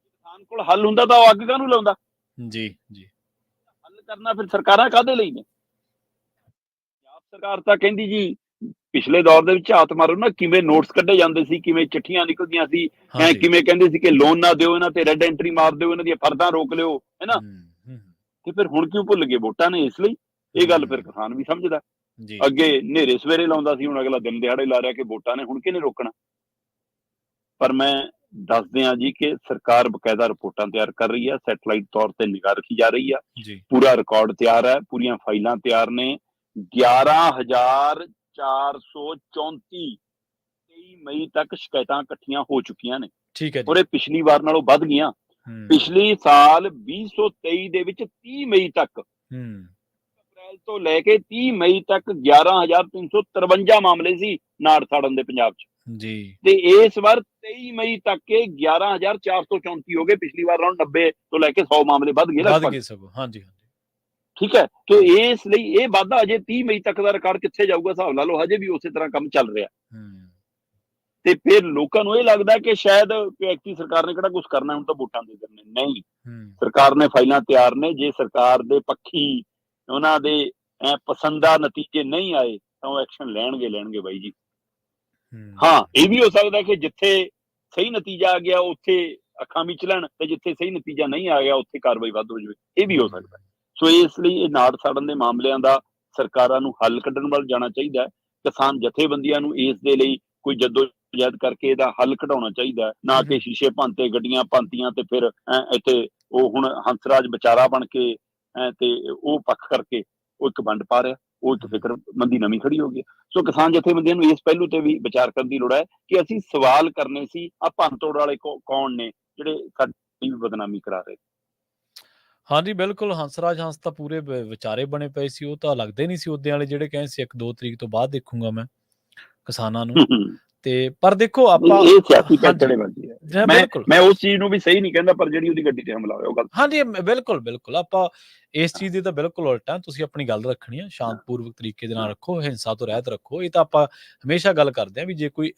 ਕਿਸਾਨ ਕੋਲ ਹੱਲ ਹੁੰਦਾ ਤਾਂ ਉਹ ਅੱਗ ਕਾਹਨੂੰ ਲਾਉਂਦਾ? ਜੀ ਜੀ, ਹੱਲ ਕਰਨਾ ਫਿਰ ਸਰਕਾਰਾਂ ਕਾਹਦੇ ਲਈ ਨੇ? ਪੰਜਾਬ ਸਰਕਾਰ ਤਾਂ ਕਹਿੰਦੀ ਜੀ, ਪਿਛਲੇ ਦੌਰ ਦੇ ਵਿੱਚ ਹੱਥ ਮਾਰੋ ਨਾ, ਕਿਵੇਂ ਨੋਟਸ ਕੱਢੇ ਜਾਂਦੇ ਸੀ, ਕਿਵੇਂ ਚਿੱਠੀਆਂ ਨਿਕਲਦੀਆਂ ਸੀ, ਕਿਵੇਂ ਕਹਿੰਦੇ ਸੀ ਕਿ ਲੋਨ ਨਾ ਦਿਓ ਇਹਨਾਂ ਤੇ, ਰੈੱਡ ਐਂਟਰੀ ਮਾਰ ਦਿਓ, ਇਹਨਾਂ ਦੀਆਂ ਫਰਦਾਂ ਰੋਕ ਲਿਓ, ਹੈਨਾ। ਤੇ ਫਿਰ ਹੁਣ ਕਿਉਂ ਭੁੱਲ ਗਏ? ਵੋਟਾਂ ਨੇ ਇਸ ਲਈ। ਇਹ ਗੱਲ ਫਿਰ ਕਿਸਾਨ ਵੀ ਸਮਝਦਾ। ਅੱਗੇ ਹਨੇਰੇ ਸਵੇਰੇ ਲਾਉਂਦਾ ਸੀ, ਹੁਣ ਅਗਲਾ ਦਿਨ ਦਿਹਾੜੇ ਲਾ ਰਿਹਾ ਕਿ ਵੋਟਾਂ ਨੇ, ਹੁਣ ਕਿਹਨੇ ਰੋਕਣਾ? ਪਰ ਮੈਂ ਦੱਸਦੇ ਹਾਂ ਜੀ ਕਿ ਸਰਕਾਰ ਬਕਾਇਦਾ ਰਿਪੋਰਟਾਂ ਤਿਆਰ ਕਰ ਰਹੀ ਹੈ, ਸੈਟੇਲਾਈਟ ਤੌਰ ਤੇ ਨਿਗਾਹ ਰੱਖੀ ਜਾ ਰਹੀ ਆ, ਜੀ ਪੂਰਾ ਰਿਕਾਰਡ ਤਿਆਰ ਹੈ, ਪੂਰੀਆਂ ਫਾਈਲਾਂ ਤਿਆਰ ਨੇ। 11,434 23 ਮਈ ਤੱਕ ਸ਼ਿਕਾਇਤਾਂ ਇਕੱਠੀਆਂ ਹੋ ਚੁੱਕੀਆਂ ਨੇ, ਠੀਕ ਹੈ ਜੀ। ਔਰ ਇਹ ਪਿਛਲੀ ਵਾਰ ਨਾਲੋਂ ਵੱਧ ਗਈਆਂ। ਪਿਛਲੇ ਸਾਲ 2023 ਦੇ ਵਿੱਚ 30 ਮਈ ਤੱਕ, ਅਪ੍ਰੈਲ ਤੋਂ ਲੈ ਕੇ 30 ਮਈ ਤੱਕ 11,353 ਮਾਮਲੇ ਸੀ ਨਾੜ ਸਾੜਨ ਦੇ ਪੰਜਾਬ 'ਚ ਜੀ। ਤੇ ਇਸ ਵਾਰ 23 ਮਈ ਤੱਕ ਇਹ 11,434 ਹੋ ਗਏ। ਪਿਛਲੀ ਵਾਰ ਨਾਲੋਂ 90 ਤੋਂ ਲੈ ਕੇ 100 ਮਾਮਲੇ ਵੱਧ ਗਏ ਲਗਭਗ। ਹਾਂਜੀ। ਠੀਕ ਹੈ, ਤੇ ਇਸ ਲਈ ਇਹ ਵਾਧਾ ਅਜੇ 30 ਮਈ ਤੱਕ ਦਾ ਰਿਕਾਰਡ ਕਿੱਥੇ ਜਾਊਗਾ ਹਿਸਾਬ ਲਾ ਲਓ, ਹਜੇ ਵੀ ਉਸੇ ਤਰ੍ਹਾਂ ਕੰਮ ਚੱਲ ਰਿਹਾ। ਤੇ ਫਿਰ ਲੋਕਾਂ ਨੂੰ ਇਹ ਲੱਗਦਾ ਕਿ ਸ਼ਾਇਦ ਐਕਟੀ ਸਰਕਾਰ ਨੇ ਕਿਹੜਾ ਕੁਝ ਕਰਨਾ, ਹੁਣ ਤਾਂ ਵੋਟਾਂ ਦੇ ਦਿਨ ਨੇ। ਨਹੀਂ, ਸਰਕਾਰ ਨੇ ਫਾਈਲਾਂ ਤਿਆਰ ਨੇ। ਜੇ ਸਰਕਾਰ ਦੇ ਪੱਖੀ ਉਹਨਾਂ ਦੇ ਪਸੰਦਾ ਨਤੀਜੇ ਨਹੀਂ ਆਏ ਤਾਂ ਉਹ ਐਕਸ਼ਨ ਲੈਣਗੇ ਬਾਈ ਜੀ। ਹਾਂ, ਇਹ ਵੀ ਹੋ ਸਕਦਾ ਕਿ ਜਿੱਥੇ ਸਹੀ ਨਤੀਜਾ ਆ ਗਿਆ ਉੱਥੇ ਅੱਖਾਂ ਮੀਚ ਲੈਣ, ਤੇ ਜਿੱਥੇ ਸਹੀ ਨਤੀਜਾ ਨਹੀਂ ਆ ਗਿਆ ਉੱਥੇ ਕਾਰਵਾਈ ਵੱਧ ਹੋ ਜਾਵੇ, ਇਹ ਵੀ ਹੋ ਸਕਦਾ। ਸੋ ਇਸ ਲਈ ਇਹ ਨਾੜ ਸਾੜਨ ਦੇ ਮਾਮਲਿਆਂ ਦਾ ਸਰਕਾਰਾਂ ਨੂੰ ਹੱਲ ਕੱਢਣ ਵੱਲ ਜਾਣਾ ਚਾਹੀਦਾ ਹੈ। ਕਿਸਾਨ ਜਥੇਬੰਦੀਆਂ ਨੂੰ ਇਸ ਦੇ ਲਈ ਕੋਈ ਜਦੋਜਹਿਦ ਕਰਕੇ ਇਹਦਾ ਹੱਲ ਕਢਾਉਣਾ ਚਾਹੀਦਾ ਹੈ, ਨਾ ਕਿ ਸ਼ੀਸ਼ੇ ਭੰਨਤੇ, ਗੱਡੀਆਂ ਭੰਨਤੀਆਂ ਤੇ ਫਿਰ ਇੱਥੇ ਉਹ ਹੁਣ ਹੰਸਰਾਜ ਵਿਚਾਰਾ ਬਣ ਕੇ ਤੇ ਉਹ ਪੱਖ ਕਰਕੇ ਉਹ ਇੱਕ ਵੰਡ ਪਾ ਰਿਹਾ, ਉਹ ਇੱਕ ਫਿਕਰਮੰਦੀ ਨਵੀਂ ਖੜੀ ਹੋ ਗਈ। ਸੋ ਕਿਸਾਨ ਜਥੇਬੰਦੀਆਂ ਨੂੰ ਇਸ ਪਹਿਲੂ ਤੇ ਵੀ ਵਿਚਾਰ ਕਰਨ ਦੀ ਲੋੜ ਹੈ ਕਿ ਅਸੀਂ ਸਵਾਲ ਕਰਨੇ ਸੀ, ਆ ਭੰਨਤੋੜ ਵਾਲੇ ਕੌਣ ਨੇ ਜਿਹੜੇ ਸਾਡੀ ਬਦਨਾਮੀ ਕਰਾ ਰਹੇ। ਹਾਂਜੀ, ਬਿਲਕੁਲ। ਹੰਸਰਾਜ ਹੰਸ ਤਾਂ ਪੂਰੇ ਵਿਚਾਰੇ ਬਣੇ ਪਏ ਸੀ, ਉਹ ਤਾਂ ਲੱਗਦੇ ਨਹੀਂ ਸੀ ਉਦੋਂ ਵਾਲੇ ਜਿਹੜੇ ਕਹੇ ਸੀ 1-2 ਤਰੀਕ ਤੋਂ ਬਾਅਦ ਦੇਖੂੰਗਾ ਮੈਂ ਕਿਸਾਨਾਂ ਨੂੰ। ਤੇ ਪਰ ਦੇਖੋ ਆਪਾਂ ਇਹ ਸਿਆਸੀ ਪੈਂਤੜੇਬਾਜ਼ੀ ਹੈ। ਮੈਂ ਉਸ ਚੀਜ਼ ਨੂੰ ਵੀ ਸਹੀ ਨਹੀਂ ਕਹਿੰਦਾ, ਪਰ ਜਿਹੜੀ ਉਹਦੀ ਗੱਡੀ ਤੇ ਹਮਲਾ ਹੋਇਆ ਉਹ ਗਲਤ। ਹਾਂਜੀ, ਬਿਲਕੁਲ ਆਪਾਂ ਇਸ ਚੀਜ਼ ਦੀ ਤਾਂ ਬਿਲਕੁਲ ਉਲਟ ਆ। ਤੁਸੀਂ ਆਪਣੀ ਗੱਲ ਰੱਖਣੀ ਆ, ਸ਼ਾਂਤਪੂਰਵਕ ਤਰੀਕੇ ਦੇ ਨਾਲ ਰੱਖੋ, ਹਿੰਸਾ ਤੋਂ ਰਹਿਤ ਰੱਖੋ। ਇਹ ਤਾਂ ਆਪਾਂ ਹਮੇਸ਼ਾ ਗੱਲ ਕਰਦੇ ਹਾਂ ਵੀ ਜੇ ਕੋਈ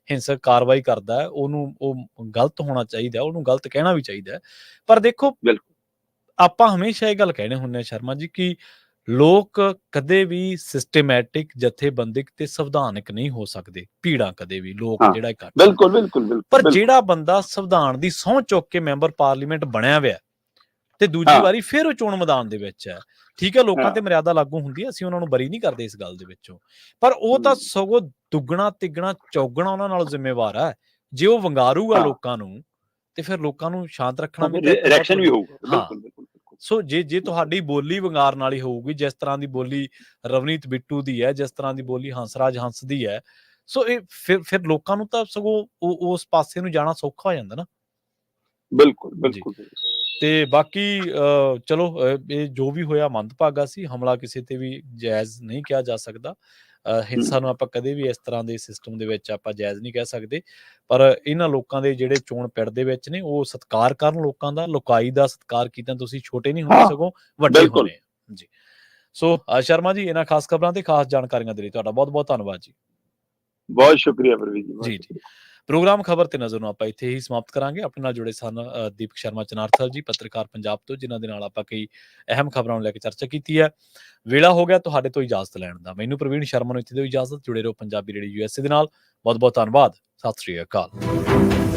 ਹਿੰਸਕ ਕਾਰਵਾਈ ਕਰਦਾ ਹੈ ਉਹਨੂੰ ਉਹ ਗਲਤ ਹੋਣਾ ਚਾਹੀਦਾ, ਉਹਨੂੰ ਗਲਤ ਕਹਿਣਾ ਵੀ ਚਾਹੀਦਾ। ਪਰ ਦੇਖੋ, ਆਪਾਂ ਹਮੇਸ਼ਾ ਇਹ ਗੱਲ ਕਹਿਣੇ ਹੁੰਦੇ ਹਾਂ ਸ਼ਰਮਾ ਜੀ ਕਿ ਲੋਕ ਕਦੇ ਵੀ ਸਿਸਟਮੈਟਿਕ, ਜਥੇਬੰਦਿਕ ਤੇ ਸੰਵਿਧਾਨਿਕ ਨਹੀਂ ਹੋ ਸਕਦੇ। ਭੀੜਾਂ ਕਦੇ ਵੀ ਲੋਕ ਜਿਹੜਾ ਇਕੱਠ, ਬਿਲਕੁਲ। ਪਰ ਜਿਹੜਾ ਬੰਦਾ ਸੰਵਿਧਾਨ ਦੀ ਸਹੁੰ ਚੁੱਕ ਕੇ ਮੈਂਬਰ ਪਾਰਲੀਮੈਂਟ ਬਣਿਆ ਹੋਇਆ ਤੇ ਦੂਜੀ ਵਾਰੀ ਫਿਰ ਉਹ ਚੋਣ ਮੈਦਾਨ ਦੇ ਵਿੱਚ ਹੈ, ਠੀਕ ਹੈ, ਲੋਕਾਂ ਤੇ ਮਰਿਆਦਾ ਲਾਗੂ ਹੁੰਦੀ ਹੈ, ਅਸੀਂ ਉਹਨਾਂ ਨੂੰ ਬਰੀ ਨਹੀਂ ਕਰਦੇ ਇਸ ਗੱਲ ਦੇ ਵਿੱਚੋਂ, ਪਰ ਉਹ ਤਾਂ ਸਗੋਂ ਦੁੱਗਣਾ ਤਿੱਗਣਾ ਚੌਗਣਾ ਉਹਨਾਂ ਨਾਲ ਜ਼ਿੰਮੇਵਾਰ ਹੈ। ਜੇ ਉਹ ਵੰਗਾਰੂਗਾ ਲੋਕਾਂ ਨੂੰ ਤੇ ਫਿਰ ਲੋਕਾਂ ਨੂੰ ਸ਼ਾਂਤ ਰੱਖਣਾ ਵੀ ਰਿਐਕਸ਼ਨ ਵੀ ਹੋਊਗਾ। ਬਿਲਕੁਲ। ਸੋ ਜੇ ਤੁਹਾਡੀ ਬੋਲੀ ਵੰਗਾਰ ਨਾਲ ਹੀ ਹੋਊਗੀ, ਜਿਸ ਤਰ੍ਹਾਂ ਦੀ ਬੋਲੀ ਰਵਨੀਤ ਬਿੱਟੂ ਦੀ ਹੈ, ਜਿਸ ਤਰ੍ਹਾਂ ਦੀ ਬੋਲੀ ਹੰਸਰਾਜ ਹੰਸ ਦੀ ਹੈ, ਸੋ ਇਹ ਫਿਰ ਲੋਕਾਂ ਨੂੰ ਤਾਂ ਸਗੋਂ ਉਸ ਪਾਸੇ ਨੂੰ ਜਾਣਾ ਸੌਖਾ ਹੋ ਜਾਂਦਾ ਨਾ। ਬਿਲਕੁਲ। ਤੇ ਬਾਕੀ ਚਲੋ, ਇਹ ਜੋ ਵੀ ਹੋਇਆ ਮੰਦਭਾਗਾ ਸੀ। ਹਮਲਾ ਕਿਸੇ ਤੇ ਵੀ ਜਾਇਜ਼ ਨਹੀਂ ਕਿਹਾ ਜਾ ਸਕਦਾ। ਹਿੰਸਾ ਨੂੰ ਆਪਾਂ ਕਦੇ ਵੀ ਇਸ ਤਰ੍ਹਾਂ ਦੇ ਸਿਸਟਮ ਦੇ ਵਿੱਚ ਆਪਾਂ ਜਾਇਜ਼ ਨਹੀਂ ਕਹਿ ਸਕਦੇ। ਪਰ ਇਹਨਾਂ ਲੋਕਾਂ ਦੇ ਜਿਹੜੇ ਚੋਣ ਪਿੜ ਦੇ ਵਿੱਚ ਨੇ ਉਹ ਸਤਿਕਾਰ ਕਰਨ ਲੋਕਾਂ ਦਾ, ਲੋਕਾਈ ਦਾ ਸਤਿਕਾਰ ਕੀਤਾ। ਤੁਸੀਂ ਛੋਟੇ ਨਹੀਂ ਹੁੰਦੇ, ਸਗੋਂ ਵੱਡੇ ਹੋਣੇ ਜੀ। ਸੋ ਸ਼ਰਮਾ ਜੀ, ਇਹਨਾਂ ਖਾਸ ਖਬਰਾਂ ਤੇ ਖਾਸ ਜਾਣਕਾਰੀਆਂ ਦੇ ਲਈ ਤੁਹਾਡਾ ਬਹੁਤ-ਬਹੁਤ ਧੰਨਵਾਦ ਜੀ। ਬਹੁਤ ਸ਼ੁਕਰੀਆ ਪ੍ਰਵੀਨ ਜੀ। ਪ੍ਰੋਗਰਾਮ ਖਬਰ ਤੇ ਨਜ਼ਰ ਨੂੰ ਆਪਾਂ ਇੱਥੇ ਹੀ ਸਮਾਪਤ ਕਰਾਂਗੇ। ਆਪਣੇ ਨਾਲ ਜੁੜੇ ਸਨ ਦੀਪਕ ਸ਼ਰਮਾ ਚਨਾਰਥਲ ਜੀ, ਪੱਤਰਕਾਰ ਪੰਜਾਬ ਤੋਂ, ਜਿਨ੍ਹਾਂ ਦੇ ਨਾਲ ਆਪਾਂ ਕਈ ਅਹਿਮ ਖਬਰਾਂ ਨੂੰ ਲੈ ਕੇ ਚਰਚਾ ਕੀਤੀ ਹੈ। ਵੇਲਾ ਹੋ ਗਿਆ ਤੁਹਾਡੇ ਤੋਂ ਇਜਾਜ਼ਤ ਲੈਣ ਦਾ। ਮੈਨੂੰ ਪ੍ਰਵੀਨ ਸ਼ਰਮਾ ਨੂੰ ਇੱਥੇ ਦਿਓ ਇਜਾਜ਼ਤ। ਜੁੜੇ ਰਹੋ ਪੰਜਾਬੀ ਰੇਡੀਓ USA ਦੇ ਨਾਲ। ਬਹੁਤ-ਬਹੁਤ ਧੰਨਵਾਦ। ਸਤਿ ਸ੍ਰੀ ਅਕਾਲ।